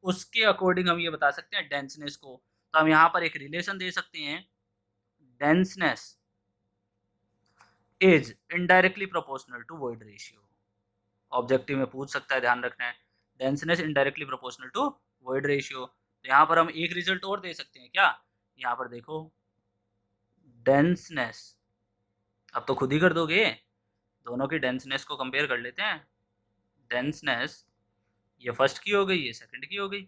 उसके अकॉर्डिंग हम ये बता सकते हैं डेंसनेस को। तो हम यहाँ पर एक रिलेशन दे सकते हैं, denseness is indirectly proportional to void ratio. Objective में पूछ सकता है, ध्यान रखना है। Denseness indirectly proportional to void ratio. तो यहाँ पर हम एक रिजल्ट और दे सकते हैं क्या? यहाँ पर देखो, डेंसनेस, अब तो खुद ही कर दोगे, दोनों की डेंसनेस को कंपेयर कर लेते हैं। डेंसनेस, ये फर्स्ट की हो गई, ये सेकंड की हो गई।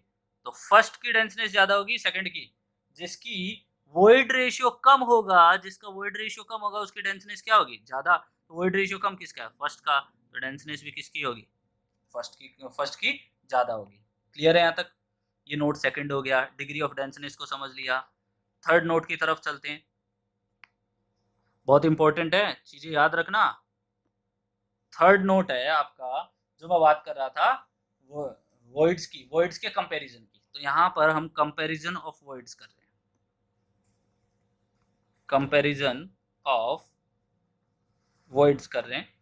तो फर्स्ट की डेंसनेस ज्यादा होगी सेकंड की, जिसकी वॉइड रेशियो कम होगा, जिसका वॉइड रेशियो कम होगा उसकी डेंसनेस क्या होगी? ज्यादा। तो वॉइड रेशियो कम किसका है? फर्स्ट का। तो डेंसनेस भी किसकी होगी? फर्स्ट की ज्यादा होगी। क्लियर है यहाँ तक? ये नोट सेकंड हो गया, डिग्री ऑफ डेंसनेस को समझ लिया। थर्ड नोट की तरफ चलते हैं, बहुत इंपॉर्टेंट है, चीजें याद रखना। थर्ड नोट है आपका, जो मैं बात कर रहा था, वो वॉइड्स के कंपैरिजन की। तो यहाँ पर हम कंपैरिजन ऑफ वॉइड्स कर रहे हैं, कंपैरिजन ऑफ वॉइड्स कर रहे हैं।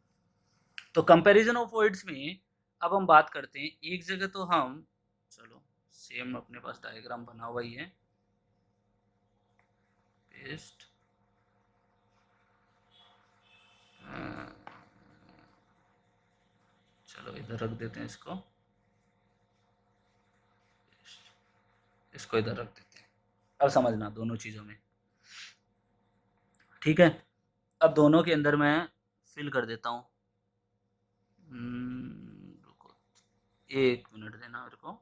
तो कंपैरिजन ऑफ वॉइड्स में अब हम बात करते हैं, एक जगह तो हम, चलो सेम अपने पास डायग्राम बना हुआ ही है, पेस्ट, चलो इधर रख देते हैं इसको, इसको इधर रख देते हैं। अब समझना दोनों चीज़ों में, ठीक है? अब दोनों के अंदर मैं फिल कर देता हूँ, रुको 1 मिनट देना मेरे को।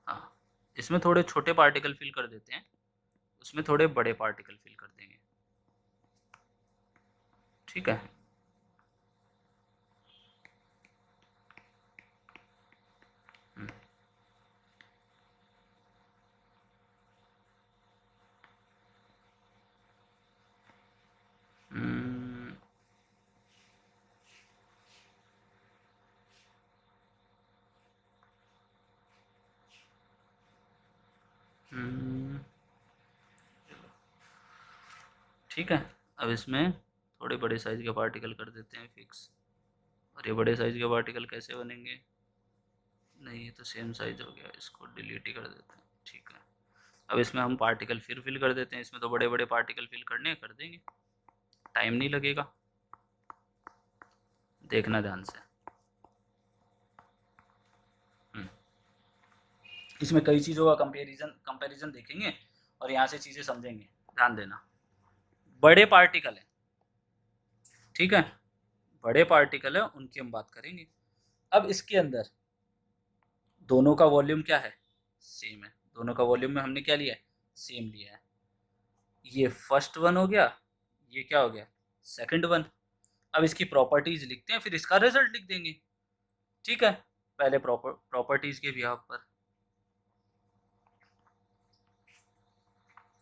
हाँ, इसमें थोड़े छोटे पार्टिकल फिल कर देते हैं, उसमें थोड़े बड़े पार्टिकल फिल कर देंगे, ठीक है? हम्म, हम्म, हम्म, ठीक है। अब इसमें थोड़े बड़े साइज के पार्टिकल कर देते हैं फिक्स। और ये बड़े साइज के पार्टिकल कैसे बनेंगे? नहीं, ये तो सेम साइज हो गया, इसको डिलीट ही कर देते हैं, ठीक है। अब इसमें हम पार्टिकल फिर फिल कर देते हैं, इसमें तो बड़े बड़े पार्टिकल फिल करने कर देंगे, टाइम नहीं लगेगा, देखना ध्यान से। इसमें कई चीज़ों का कंपैरिजन देखेंगे और यहाँ से चीज़ें समझेंगे, ध्यान देना। बड़े पार्टिकल है, ठीक है, बड़े पार्टिकल है, उनकी हम बात करेंगे। अब इसके अंदर दोनों का वॉल्यूम क्या है? सेम है। दोनों का वॉल्यूम में हमने क्या लिया है? सेम लिया है। ये फर्स्ट वन हो गया, ये क्या हो गया? Second one. अब इसकी प्रॉपर्टीज लिखते हैं, फिर इसका रिजल्ट लिख देंगे, ठीक है? पहले प्रॉपर्टीज के बिहाफ पर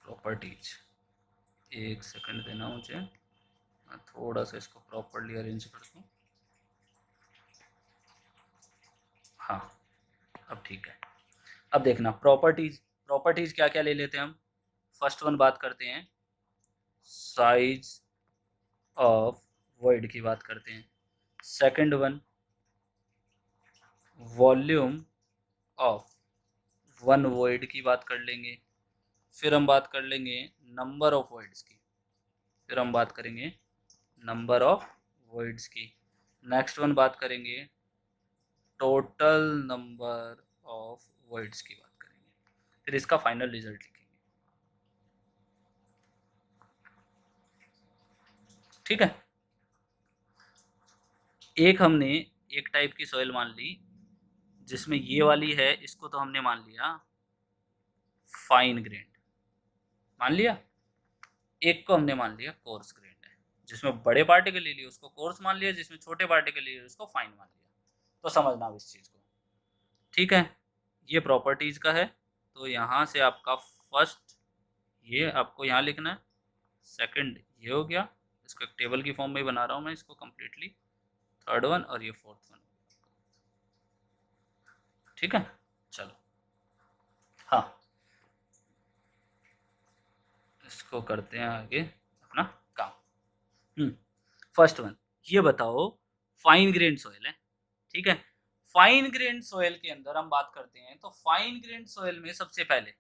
प्रॉपर्टीज, एक सेकंड देना मुझे, मैं थोड़ा सा इसको प्रॉपरली अरेंज कर दूँ। हाँ, अब ठीक है। अब देखना प्रॉपर्टीज, प्रॉपर्टीज क्या क्या ले लेते हैं हम। फर्स्ट वन बात करते हैं, साइज ऑफ वॉइड की बात करते हैं। Second one, volume of one void की बात कर लेंगे। फिर हम बात कर लेंगे नंबर ऑफ वॉइड्स की, फिर हम बात करेंगे नंबर ऑफ वॉइड्स की। नेक्स्ट वन बात करेंगे टोटल नंबर ऑफ वॉइड्स की बात करेंगे, फिर इसका फाइनल रिजल्ट लिखेंगे, ठीक है? एक हमने एक टाइप की सॉइल मान ली, जिसमें ये वाली है इसको तो हमने मान लिया फाइन ग्रेन्ड, मान लिया। एक को हमने मान लिया कोर्स ग्रेन्ड है, जिसमें बड़े पार्टिकल ले लिए उसको कोर्स मान लिया, जिसमें छोटे पार्टिकल ले लिए उसको फाइन मान लिया। तो समझना अब इस चीज को, ठीक है। ये प्रॉपर्टीज का है, तो यहाँ से आपका फर्स्ट ये आपको यहाँ लिखना है, सेकंड ये हो गया, इसको एक टेबल की फॉर्म में बना रहा हूँ मैं इसको कम्प्लीटली, थर्ड वन और ये फोर्थ वन, ठीक है। चलो हाँ, इसको करते हैं आगे अपना काम। फर्स्ट वन, ये बताओ फाइन ग्रेन सॉइल है, ठीक है। फाइन ग्रेन सॉइल के अंदर हम बात करते हैं, तो फाइन ग्रेन सॉइल में सबसे पहले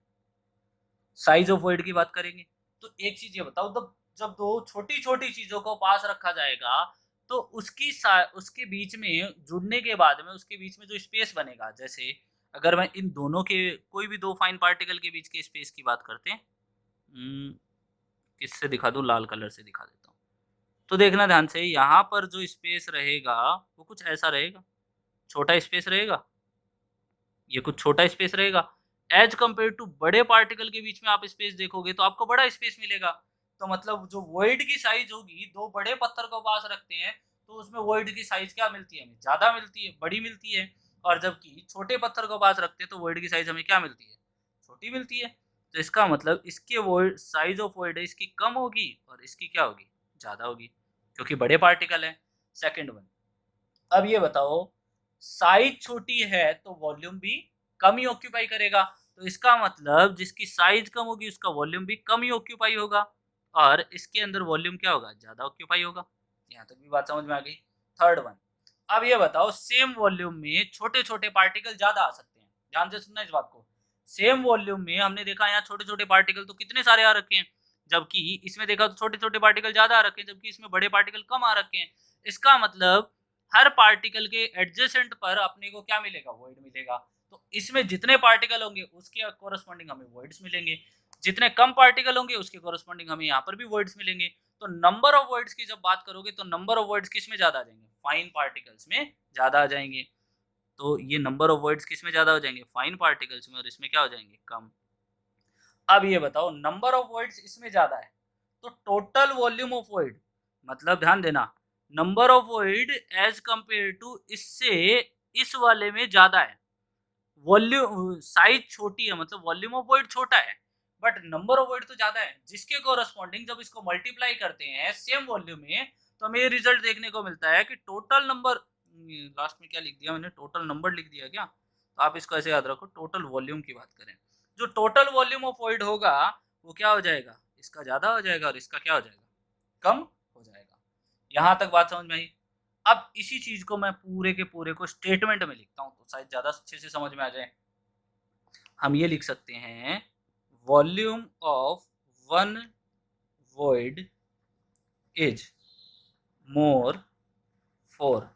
साइज ऑफ वॉइड की बात करेंगे। तो एक चीज ये बताओ, जब दो छोटी छोटी चीजों को पास रखा जाएगा तो उसके बीच में जुड़ने के बाद में उसके बीच में जो स्पेस बनेगा, जैसे अगर मैं इन दोनों के कोई भी दो फाइन पार्टिकल के बीच के स्पेस की बात करते हैं, किससे दिखा दूं, लाल कलर से दिखा देता हूँ। तो देखना ध्यान से, यहाँ पर जो स्पेस रहेगा वो कुछ ऐसा रहेगा, छोटा स्पेस रहेगा, ये कुछ छोटा स्पेस रहेगा। एज कम्पेयर टू बड़े पार्टिकल के बीच में आप स्पेस देखोगे तो आपको बड़ा स्पेस मिलेगा। तो मतलब जो वॉइड की साइज होगी, दो बड़े पत्थर को पास रखते हैं तो उसमें वॉइड की साइज क्या मिलती है, हमें ज्यादा मिलती है, बड़ी मिलती है। और जबकि छोटे पत्थर को पास रखते हैं तो वॉइड की साइज हमें क्या मिलती है, छोटी मिलती है। तो इसका मतलब इसके वॉइड साइज ऑफ वॉइड है इसकी कम होगी और इसकी क्या होगी, ज्यादा होगी, क्योंकि बड़े पार्टिकल है। सेकेंड वन, अब ये बताओ साइज छोटी है तो वॉल्यूम भी कम ही ऑक्यूपाई करेगा, तो इसका मतलब जिसकी साइज कम होगी उसका वॉल्यूम भी कम ही ऑक्यूपाई होगा और इसके अंदर वॉल्यूम क्या होगा, ज्यादा ऑक्यूपाई होगा। यहाँ तक भी बात समझ में आ गई। थर्ड वन, अब ये बताओ सेम वॉल्यूम में छोटे छोटे पार्टिकल ज्यादा आ सकते हैं, ध्यान से सुनना इस बात को। सेम वॉल्यूम में हमने देखा यहाँ छोटे छोटे पार्टिकल तो कितने सारे आ रखे हैं, जबकि इसमें देखा तो छोटे छोटे पार्टिकल ज्यादा आ रखे हैं, जबकि इसमें बड़े पार्टिकल कम आ रखे हैं। इसका मतलब हर पार्टिकल के एडजेसेंट पर अपने को क्या मिलेगा, वॉइड मिलेगा। तो इसमें जितने पार्टिकल होंगे उसके कोरस्पॉन्डिंग हमें वॉइड्स मिलेंगे, जितने कम पार्टिकल होंगे उसके कोरस्पॉन्डिंग हमें यहाँ पर भी वॉइड्स मिलेंगे। तो नंबर ऑफ वॉइड्स की जब बात करोगे तो नंबर ऑफ वॉइड्स किस में ज्यादा आ जाएंगे, फाइन पार्टिकल्स में ज्यादा आ जाएंगे। तो ये नंबर ऑफ वॉइड्स किस में ज्यादा हो जाएंगे, फाइन पार्टिकल्स में, और इसमें क्या हो जाएंगे, कम। अब ये बताओ नंबर ऑफ वॉइड्स इसमें ज्यादा है तो टोटल वॉल्यूम ऑफ वॉइड, मतलब ध्यान देना, number of void as compare to इससे इस वाले में ज्यादा है। वॉल्यूम साइज छोटी है मतलब वॉल्यूम ऑफ वॉइड छोटा है, बट नंबर ऑफ वॉइड तो ज्यादा है, जिसके कोरस्पॉन्डिंग जब इसको मल्टीप्लाई करते हैं सेम वॉल्यूम में तो हमें ये रिजल्ट देखने को मिलता है कि टोटल नंबर, लास्ट में क्या लिख दिया मैंने, टोटल नंबर लिख दिया क्या, तो आप इसको ऐसे याद रखो, टोटल वॉल्यूम की बात करें, जो टोटल वॉल्यूम ऑफ वॉइड होगा वो क्या हो जाएगा, इसका ज्यादा हो जाएगा और इसका क्या हो जाएगा, कम हो जाएगा। यहां तक बात समझ में आई। अब इसी चीज को मैं पूरे के पूरे को स्टेटमेंट में लिखता हूं तो शायद ज्यादा अच्छे से समझ में आ जाए। हम ये लिख सकते हैं volume of one void is more for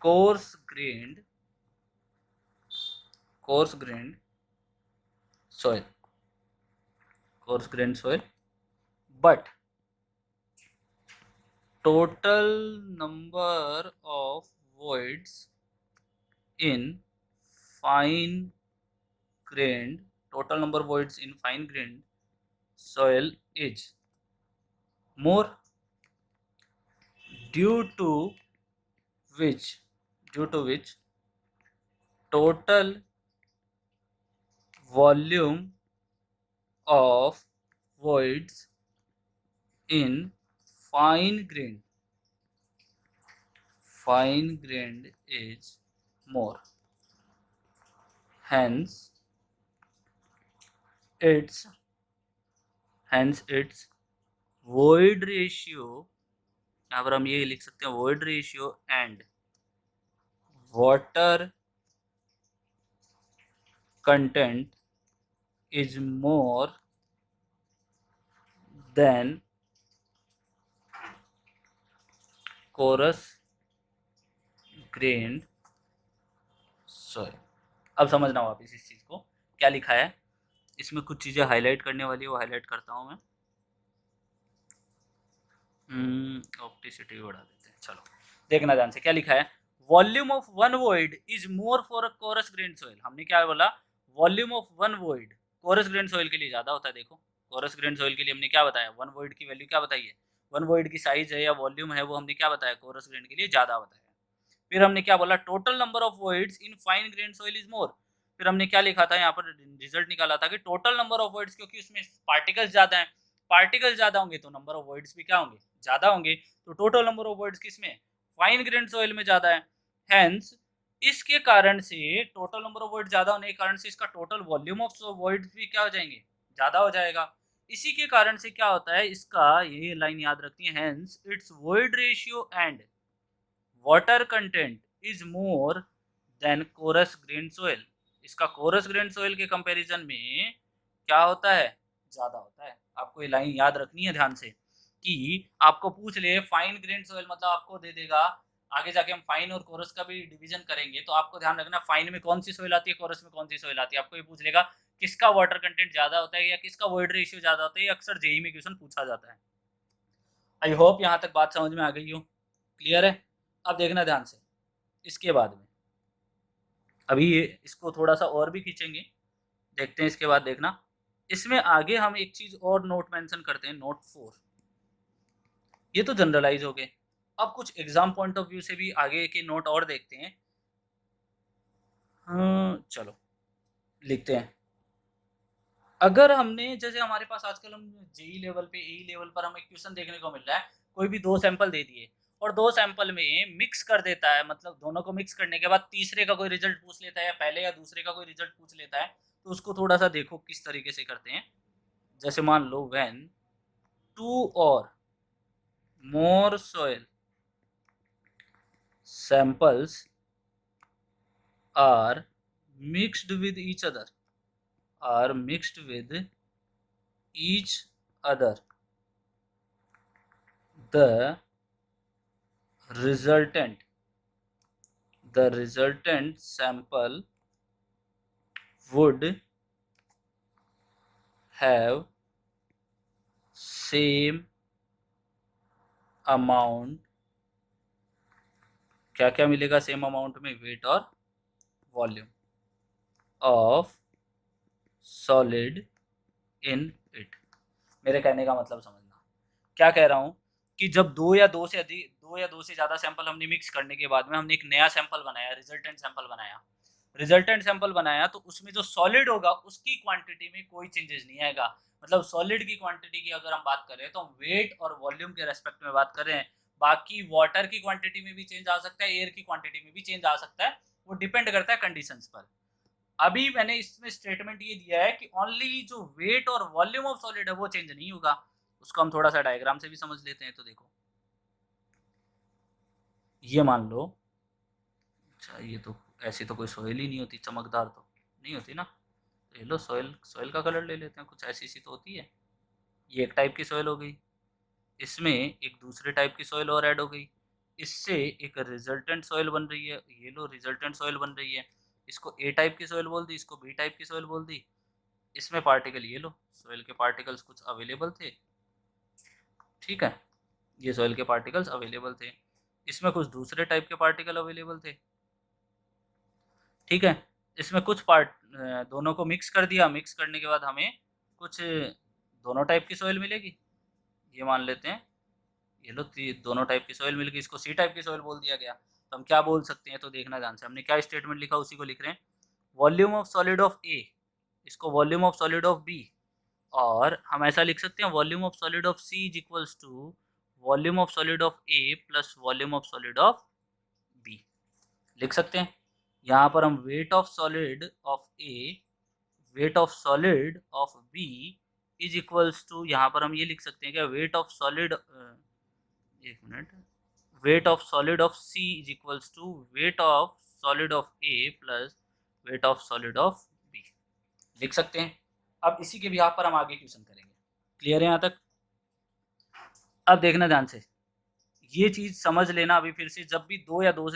coarse grained soil, but total number of voids in fine grained soil is more, due to which total volume of voids in fine grained is more, hence its void ratio, यहाँ पर हम ये लिख सकते हैं void ratio and water content is more than coarse grained soil। अब समझना वापिस इस चीज को क्या लिखा है, इसमें कुछ चीजें हाईलाइट करने वाली है वो हाईलाइट करता हूं मैं, ऑप्टिसिटी बढ़ा देते हैं। चलो देखना ध्यान से क्या लिखा है, volume of one void is more for a coarse grain soil. हमने क्या बोला, volume of one void coarse grain soil के लिए ज्यादा होता है। देखो कोरस ग्रेन सॉइल के लिए हमने क्या बताया, वन वॉइड की वैल्यू क्या बताई है, वन वॉइड की साइज है या वॉल्यूम है वो हमने क्या बताया, कोरस ग्रेन के लिए ज्यादा बताया। फिर हमने क्या बोला, total number of voids in fine grain soil is मोर। फिर हमने क्या लिखा था यहाँ पर, रिजल्ट निकाला था कि टोटल नंबर ऑफ वॉइड्स, क्योंकि उसमें पार्टिकल्स ज्यादा हैं, पार्टिकल्स ज्यादा होंगे तो नंबर ऑफ वॉइड्स भी क्या होंगे, ज्यादा होंगे। तो टोटल नंबर ऑफ वॉइड्स किसमें, फाइन ग्रेन सॉइल में ज्यादा है। हेंस इसके कारण से टोटल नंबर ऑफ वॉइड ज्यादा होने के कारण से इसका टोटल वॉल्यूम ऑफ वॉइड भी क्या हो जाएंगे, ज्यादा हो जाएगा। इसी के कारण से क्या होता है, इसका ये लाइन याद रखती है, hence its void ratio and water content is more than coarse grain soil. इसका कोरस ग्रेन सोइल के कंपैरिजन में क्या होता है, ज्यादा होता है। आपको ये लाइन याद रखनी है ध्यान से, कि आपको पूछ ले फाइन ग्रेन सोइल, मतलब आपको दे देगा आगे जाके हम फाइन और कोरस का भी डिवीजन करेंगे, तो आपको ध्यान रखना फाइन में कौन सी सोइल आती है, कोरस में कौन सी सोइल आती है। आपको ये पूछ लेगा किसका वाटर कंटेंट ज्यादा होता है या किसका वॉइड रेशियो ज्यादा होता है, ये अक्सर जेईई में क्वेश्चन पूछा जाता है। आई होप यहाँ तक बात समझ में आ गई हो, क्लियर है। अब देखना ध्यान से, इसके बाद में अभी ये इसको थोड़ा सा और भी खींचेंगे, देखते हैं इसके बाद देखना। इसमें आगे हम एक चीज और नोट मेंशन करते हैं, नोट 4। ये तो जनरलाइज हो गए। अब कुछ एग्जाम पॉइंट ऑफ व्यू से भी आगे के नोट और देखते हैं। हाँ चलो लिखते हैं। अगर हमने जैसे हमारे पास आजकल हम जेई लेवल पे, एई लेवल पर हमें क्वेश्चन देखने को मिल रहा है, कोई भी दो सैंपल दे दिए और दो सैंपल में मिक्स कर देता है, मतलब दोनों को मिक्स करने के बाद तीसरे का कोई रिजल्ट पूछ लेता है या पहले या दूसरे का कोई रिजल्ट पूछ लेता है, तो उसको थोड़ा सा देखो किस तरीके से करते हैं। जैसे मान लो when two or more soil samples are mixed with each other, are mixed with each other, the resultant sample would have same amount, क्या क्या मिलेगा सेम अमाउंट में, वेट और volume of solid in it. मेरे कहने का मतलब समझना, क्या कह रहा हूं कि जब दो या दो से ज्यादा सैंपल हमने मिक्स करने के बाद में हमने एक नया सैंपल बनाया, रिजल्टेंट सैंपल बनाया, तो उसमें जो सॉलिड होगा उसकी क्वांटिटी में कोई चेंजेस नहीं आएगा। मतलब सॉलिड की क्वांटिटी की अगर हम बात करें तो वेट और वॉल्यूम के रेस्पेक्ट में बात करें, बाकी वाटर की क्वांटिटी में भी चेंज आ सकता है, एयर की क्वांटिटी में भी चेंज आ सकता है, वो डिपेंड करता है कंडीशंस पर। अभी मैंने इसमें स्टेटमेंट ये दिया है कि ओनली जो वेट और वॉल्यूम ऑफ सॉलिड है वो चेंज नहीं होगा। उसको हम थोड़ा सा डायग्राम से भी समझ लेते हैं। तो देखो ये मान लो, अच्छा ये तो ऐसी तो कोई सोयल ही नहीं होती, चमकदार तो नहीं होती ना, ले लो सॉइल, सॉइल का कलर ले लेते हैं, कुछ ऐसी सी तो होती है। ये एक टाइप की सॉइल हो गई, इसमें एक दूसरे टाइप की सॉइल और ऐड हो गई, इससे एक रिजल्टेंट सॉइल बन रही है, ये लो रिजल्टेंट सॉइल बन रही है। इसको ए टाइप की सॉइल बोल दी, इसको बी टाइप की सॉइल बोल दी। इसमें पार्टिकल ये लो, सॉइल के पार्टिकल्स कुछ अवेलेबल थे, ठीक है, ये सॉइल के पार्टिकल्स अवेलेबल थे, इसमें कुछ दूसरे टाइप के पार्टिकल अवेलेबल थे, ठीक है। इसमें कुछ पार्ट दोनों को मिक्स कर दिया, मिक्स करने के बाद हमें कुछ दोनों टाइप की सॉइल मिलेगी, ये मान लेते हैं, ये लो दोनों टाइप की सॉइल मिल गई, इसको सी टाइप की सॉइल बोल दिया गया। तो हम क्या बोल सकते हैं, तो देखना ध्यान से, हमने क्या स्टेटमेंट लिखा उसी को लिख रहे हैं, volume of solid of A, इसको volume of solid of B, और हम ऐसा लिख सकते हैं volume of solid of C is equals to volume of solid of A plus volume of solid of B, लिख सकते हैं। यहाँ पर हम weight of solid of A, weight of solid of B is equals to, यहाँ पर हम ये लिख सकते हैं क्या, वेट ऑफ सॉलिड, एक minute, weight of solid of C is equals to weight of solid of A plus weight of solid of B, लिख सकते हैं। अब इसी के बिहाफ पर हम आगे क्वेश्चन करेंगे, क्लियर है यहाँ तक। अब देखना ध्यान से, ये चीज समझ लेना अभी फिर से, जब भी दो या दो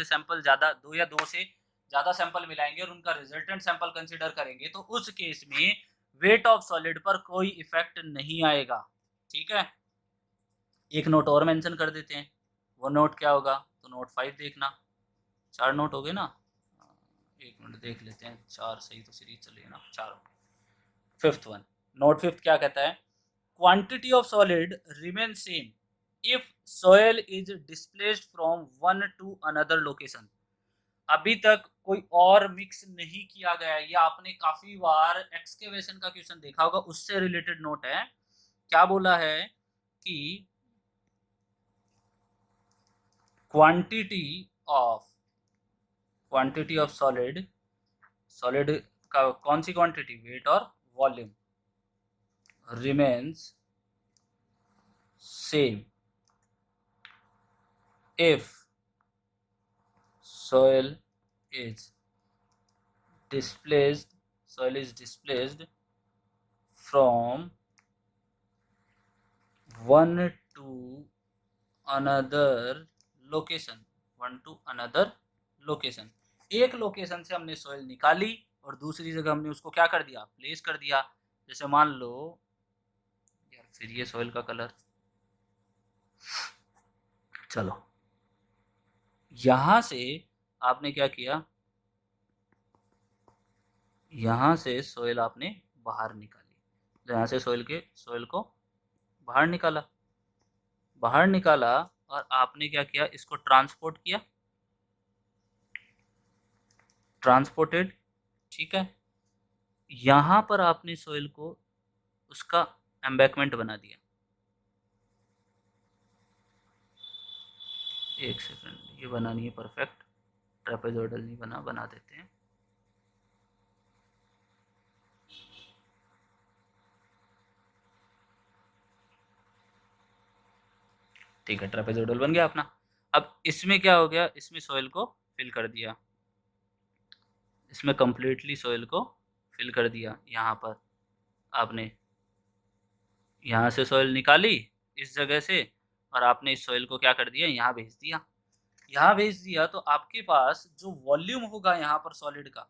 से ज्यादा सैंपल मिलाएंगे और उनका रिजल्टेंट सैंपल कंसीडर करेंगे, तो उस केस में वेट ऑफ सॉलिड पर कोई इफेक्ट नहीं आएगा, ठीक है। एक नोट और मेंशन कर देते हैं, वो नोट क्या होगा, तो नोट 5 देखना, 4 नोट हो गए ना, एक मिनट देख लेते हैं, 4 सही तो सीरीज चल रही है ना, 4। फिफ्थ वन, नोट फिफ्थ क्या कहता है, quantity of solid remain same if soil is displaced from one two another location. अभी तक कोई और मिक्स नहीं किया गया है। ये आपने काफी बार एक्सकेवेशन का क्वेश्चन देखा होगा, उससे रिलेटेड नोट है। क्या बोला है कि क्वांटिटी ऑफ सॉलिड, सॉलिड का कौन सी क्वांटिटी, वेट और volume, remains same if soil is displaced from one to another location, एक लोकेशन से हमने सॉइल निकाली और दूसरी जगह हमने उसको क्या कर दिया, प्लेस कर दिया। जैसे मान लो यार, फिर ये सॉइल का कलर, चलो यहां से आपने क्या किया, यहां से सॉइल आपने बाहर निकाली, तो यहां से सॉइल को बाहर निकाला और आपने क्या किया, इसको ट्रांसपोर्टेड, ठीक है। यहां पर आपने सॉइल को उसका एम्बैकमेंट बना दिया। एक सेकंड, ये बना नहीं है परफेक्ट, ट्रेपेजोइडल नहीं बना देते हैं। ठीक है, ट्रेपेजोइडल बन गया अपना। अब इसमें क्या हो गया, इसमें सॉइल को फिल कर दिया, इसमें कंप्लीटली सॉइल को फिल कर दिया। यहाँ पर आपने यहाँ से सॉइल निकाली इस जगह से, और आपने इस सॉइल को क्या कर दिया, यहाँ भेज दिया। तो आपके पास जो वॉल्यूम होगा यहाँ पर सॉलिड का,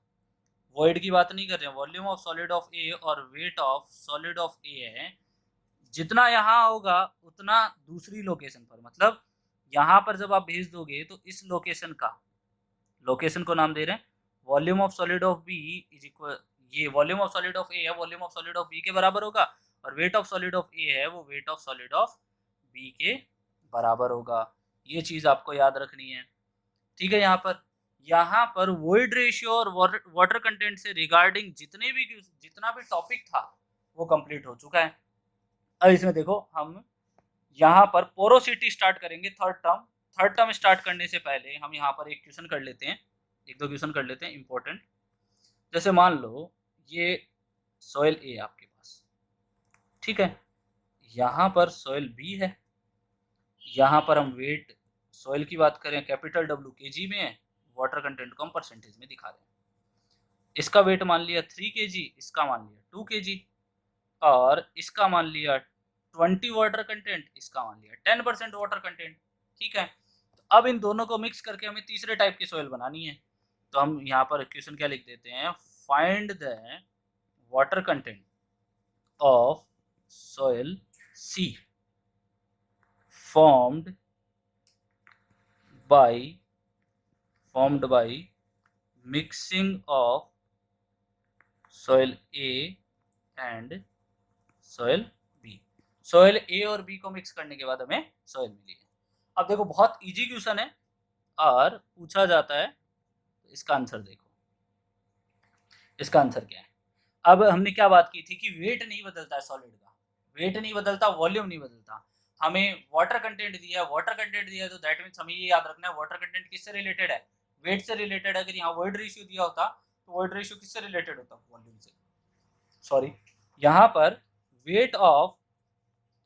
वॉइड की बात नहीं कर रहे हैं, वॉल्यूम ऑफ सॉलिड ऑफ ए और weight of solid of A है, जितना यहाँ होगा उतना दूसरी लोकेशन पर, मतलब यहाँ पर जब आप भेज दोगे तो इस लोकेशन को नाम दे रहे हैं volume of solid of B is equal, ये volume of solid of A है, volume of solid of B के बराबर होगा, और weight of solid of A है, वो weight of solid of B के बराबर होगा। ये चीज आपको याद रखनी है, ठीक है। यहाँ पर वॉइड रेशियो और वाटर कंटेंट से रिगार्डिंग जितना भी टॉपिक था वो कंप्लीट हो चुका है। अब इसमें देखो, हम यहाँ पर पोरोसिटी स्टार्ट करेंगे, थर्ड टर्म स्टार्ट करने से पहले हम यहाँ पर एक दो क्वेश्चन कर लेते हैं इंपॉर्टेंट। जैसे मान लो ये सॉइल ए आपके पास, ठीक है, यहाँ पर सॉइल बी है, यहाँ पर हम वेट सॉइल की बात करें, कैपिटल डब्ल्यू केजी में है, वाटर कंटेंट को हम परसेंटेज में दिखा रहे हैं। इसका वेट मान लिया 3 kg, इसका मान लिया 2 kg, और इसका मान लिया 20 वाटर कंटेंट, इसका मान लिया 10% वाटर कंटेंट, ठीक है। तो अब इन दोनों को मिक्स करके हमें तीसरे टाइप की सॉइल बनानी है। तो हम यहाँ पर क्वेश्चन क्या लिख देते हैं, find the water content of soil C formed by mixing of soil A and soil B। soil A और B को मिक्स करने के बाद हमें soil मिली है। अब देखो, बहुत इजी क्वेश्चन है और पूछा जाता है, तो इसका आंसर देखो, इसका आंसर क्या है। अब हमने क्या बात की थी कि वेट नहीं बदलता है सॉलिड का, वेट नहीं बदलता, वॉल्यूम नहीं बदलता। हमें वाटर कंटेंट दिया है, तो दैट मीन्स हमें ये याद रखना है वाटर कंटेंट किससे रिलेटेड है, वेट से रिलेटेड है। अगर यहाँ वॉइड रेशियो दिया होता तो वॉइड रेशियो किससे रिलेटेड होता, वॉल्यूम से। सॉरी, यहाँ पर वेट ऑफ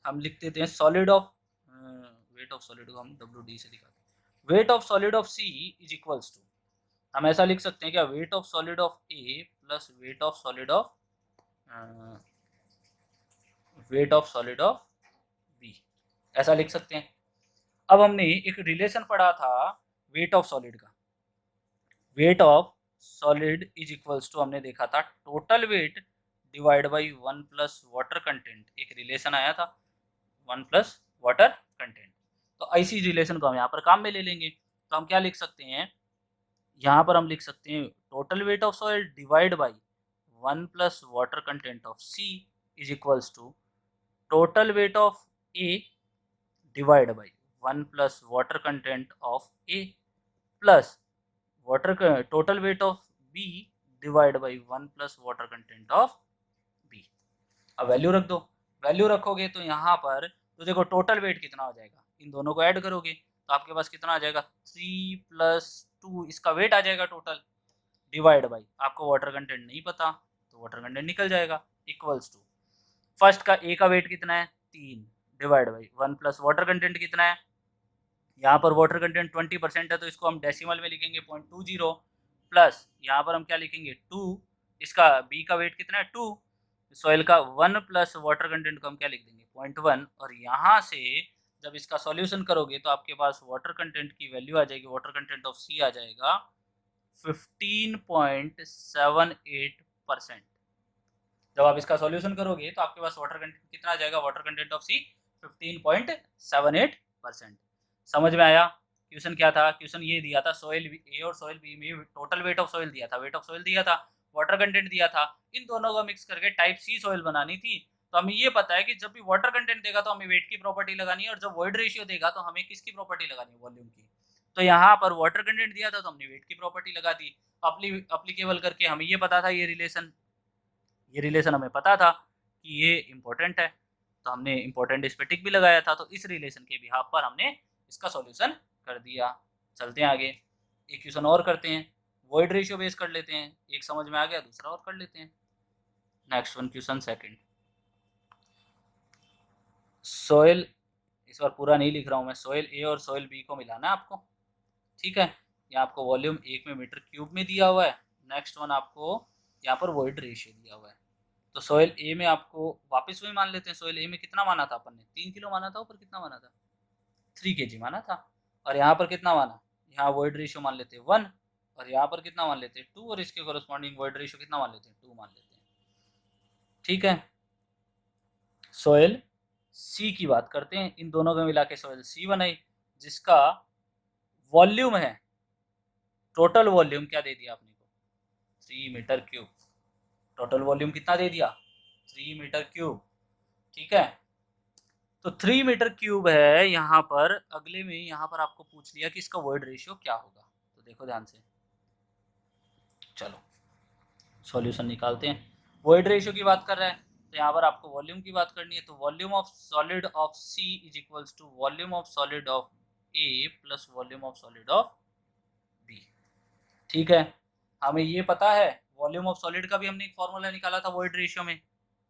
हम लिख देते हैं solid of, weight of solid को हम WD से दिखाते हैं, weight of solid of C is equals to, हम ऐसा लिख सकते हैं क्या, weight of solid of A plus weight of solid of B, ऐसा लिख सकते हैं। अब हमने एक रिलेशन पढ़ा था वेट ऑफ सॉलिड का, weight of solid is equals to, हमने देखा था total weight divide by 1 plus water content, एक रिलेशन आया था 1 प्लस वाटर कंटेंट। तो ऐसी रिलेशन को हम यहाँ पर काम में ले लेंगे। तो हम क्या लिख सकते हैं, यहाँ पर हम लिख सकते हैं total weight of soil divide by 1 plus water content of C is equals to total weight of A divide by 1 plus water content of A plus water total weight of B divide by 1 plus water content of B. अब value रख दो, value रखोगे तो यहाँ पर तो देखो total weight कितना हो जाएगा, इन दोनों को ऐड करोगे तो आपके पास कितना आ जाएगा 3 प्लस 2 इसका वेट आ जाएगा टोटल, डिवाइड बाई आपको वाटर कंटेंट नहीं पता तो वाटर कंटेंट निकल जाएगा, इक्वल्स टू फर्स्ट का ए का वेट कितना है 3 divide by 1 plus water content कितना है, यहाँ पर वाटर कंटेंट 20% है तो इसको हम डेसिमल में लिखेंगे 0.20 प्लस यहाँ पर हम क्या लिखेंगे 2, इसका बी का वेट कितना है 2, सॉइल का 1 प्लस वाटर कंटेंट को हम क्या लिख देंगे 0.1 और यहाँ से जब इसका सॉल्यूशन करोगे तो आपके पास वाटर कंटेंट की वैल्यू आ जाएगी, वाटर कंटेंट ऑफ सी आ जाएगा 15.78%। जब आप इसका सॉल्यूशन करोगे तो आपके पास वाटर कंटेंट कितना आ जाएगा, वाटर कंटेंट ऑफ सी 15.78%। समझ में आया? क्वेश्चन क्या था, क्वेश्चन ये दिया था सॉइल ए और सॉइल बी में टोटल वेट ऑफ सॉइल दिया था, वेट ऑफ सॉइल दिया था, वाटर कंटेंट दिया था, इन दोनों को मिक्स करके टाइप सी सॉइल बनानी थी। तो हमें ये पता है कि जब भी वाटर कंटेंट देगा तो हमें वेट की प्रॉपर्टी लगानी है और जब वॉइड रेशियो देगा तो हमें किसकी प्रॉपर्टी लगानी है, वॉल्यूम की। तो यहाँ पर वाटर कंटेंट दिया था तो हमने वेट की प्रॉपर्टी लगा दी, अप्लीकेबल करके हमें ये पता था ये रिलेशन हमें पता था कि ये इंपॉर्टेंट है तो हमने इंपॉर्टेंट इस पे टिक भी लगाया था, तो इस रिलेशन के बिहाफ पर हमने इसका सॉल्यूशन कर दिया। चलते हैं आगे, एक क्वेश्चन और करते हैं, वॉइड रेशियो बेस कर लेते हैं, एक समझ में आ गया दूसरा और कर लेते हैं। Next one question second, soil, इस बार पूरा नहीं लिख रहा हूँ मैं, सॉइल ए और सॉइल बी को मिलाना है आपको, ठीक है। यहाँ आपको वॉल्यूम 1 में मीटर क्यूब में दिया हुआ है, नेक्स्ट वन आपको यहाँ पर वॉइड रेशियो दिया हुआ है। तो सॉइल ए में आपको वापस वही मान लेते हैं, सॉइल ए में कितना माना था अपन ने 3 किलो माना था, ऊपर कितना माना था 3 kg माना था, और यहाँ पर कितना माना, यहाँ वॉइड रेशियो मान लेते हैं 1 और यहाँ पर कितना मान लेते हैं 2 और इसके कोरस्पॉन्डिंग वॉइड रेशियो कितना मान लेते हैं 2 मान लेते हैं, ठीक है। सॉइल सी की बात करते हैं, इन दोनों को मिला के सॉइल सी बनाई जिसका वॉल्यूम है, टोटल वॉल्यूम क्या दे दिया आपने को 3 मीटर क्यूब, टोटल वॉल्यूम कितना दे दिया 3 मीटर क्यूब, ठीक है। तो 3 मीटर क्यूब है यहाँ पर, अगले में यहाँ पर आपको पूछ लिया कि इसका वॉइड रेशियो क्या होगा, तो देखो ध्यान से, चलो सॉल्यूशन निकालते हैं। वॉइड रेशियो की बात कर रहा है तो यहाँ पर आपको वॉल्यूम की बात करनी है, तो volume of solid of C is equals to volume of solid of A plus volume of solid of B, ठीक है। हमें ये पता है वॉल्यूम ऑफ सॉलिड का भी हमने एक फॉर्मूला निकाला था वॉइड रेशियो में,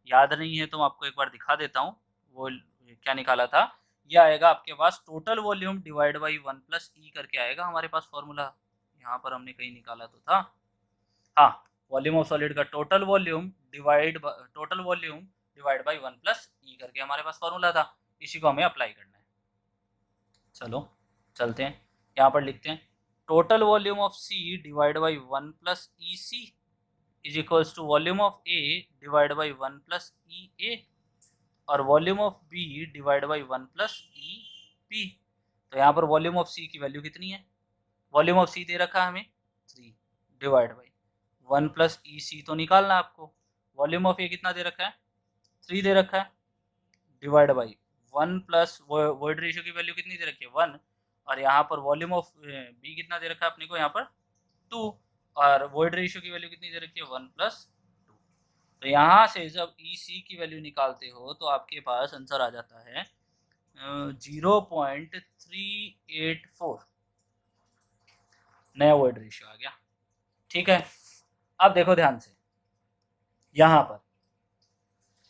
याद नहीं है तो मैं आपको एक बार दिखा देता हूँ, वो क्या निकाला था, ये आएगा आपके पास total volume divide by 1 plus E करके आएगा हमारे पास फॉर्मूला, यहाँ पर हमने कहीं निकाला तो था, हाँ, वॉल्यूम ऑफ सॉलिड का total volume divide by 1 plus E करके हमारे पास फॉर्मूला था, इसी को हमें अप्लाई करना है। चलो चलते हैं, यहाँ पर लिखते हैं total volume of C divide by 1 plus E C is equals to volume of A divide by 1 plus E A और volume of B divide by 1 plus E B. तो यहाँ पर वॉल्यूम ऑफ सी की वैल्यू कितनी है, volume of सी दे रखा है हमें 3 डिवाइड बाई 1 प्लस ई सी तो निकालना है आपको, वॉल्यूम ऑफ ए कितना दे रखा है 3 दे रखा है, divide by 1 plus void ratio की वैल्यू कितनी दे रखी है 1, और यहाँ पर वॉल्यूम ऑफ बी कितना दे रखा है अपने को यहाँ पर 2, और वॉइड रेशियो की वैल्यू कितनी दे रखी है 1 प्लस 2। तो यहाँ से जब ई सी की वैल्यू निकालते हो तो आपके पास आंसर आ जाता है 0.384, नया वॉइड रेशियो आ गया, ठीक है। अब देखो ध्यान से, यहाँ पर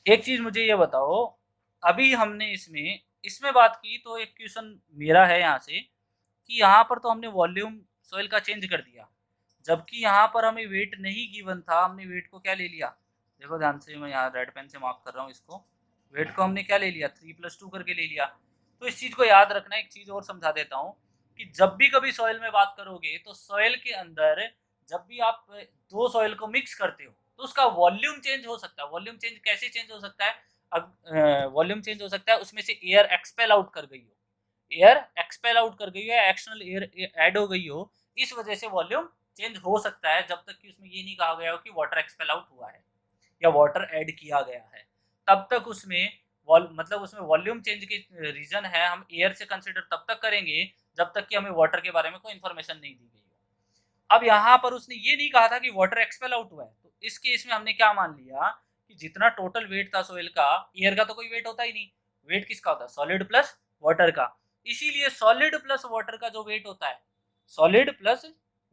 एक चीज मुझे ये बताओ, अभी हमने इसमें बात की तो एक क्वेश्चन मेरा है यहाँ से कि यहाँ पर तो हमने वॉल्यूम सॉइल का चेंज कर दिया, जबकि यहाँ पर हमें वेट नहीं गिवन था, हमने वेट को क्या ले लिया, देखो ध्यान से, मैं यहाँ रेड पेन से मार्क कर रहा हूँ इसको, वेट को हमने क्या ले लिया 3+2 करके ले लिया। तो इस चीज़ को याद रखना, एक चीज़ और समझा देता हूँ कि जब भी कभी सॉइल में बात करोगे तो सॉइल के अंदर जब भी आप दो सॉइल को मिक्स करते हो तो उसका वॉल्यूम चेंज हो सकता है। वॉल्यूम चेंज कैसे चेंज हो सकता है, वॉल्यूम चेंज हो सकता है उसमें से एयर एक्सपेल आउट कर गई हो, एयर एक्सपेल आउट कर गई हो, एक्सटर्नल एयर ऐड हो गई हो, इस वजह से वॉल्यूम चेंज हो सकता है जब तक कि उसमें ये नहीं कहा गया हो कि वाटर एक्सपेल आउट हुआ है या वाटर ऐड किया गया है, तब तक उसमें मतलब उसमें वॉल्यूम चेंज की रीजन है हम एयर से कंसिडर तब तक करेंगे जब तक कि हमें वाटर के बारे में कोई इन्फॉर्मेशन नहीं दी गई हो। अब यहाँ पर उसने ये नहीं कहा था कि वाटर एक्सपेल आउट हुआ है, तो इस केस में हमने क्या मान लिया कि जितना टोटल वेट था सोइल का, एयर का तो कोई वेट होता ही नहीं, वेट किसका होता है, सॉलिड प्लस वाटर का। इसीलिए सॉलिड प्लस वाटर का जो वेट होता है, सॉलिड प्लस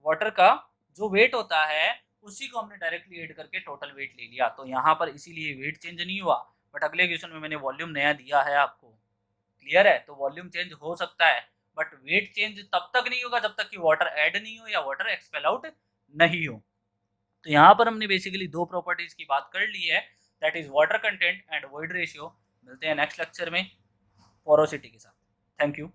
वाटर का जो वेट होता है, उसी को हमने डायरेक्टली ऐड करके टोटल वेट ले लिया। तो यहाँ पर इसीलिए वेट चेंज नहीं हुआ, बट अगले क्वेश्चन में मैंने वॉल्यूम नया दिया है आपको, क्लियर है। तो वॉल्यूम चेंज हो सकता है बट वेट चेंज तब तक नहीं होगा जब तक कि वाटर ऐड नहीं हो या वाटर एक्सपेल आउट नहीं हो। तो यहाँ पर हमने बेसिकली दो प्रॉपर्टीज की बात कर ली है, that is water content and void ratio. मिलते हैं नेक्स्ट लेक्चर में पोरोसिटी के साथ। Thank you.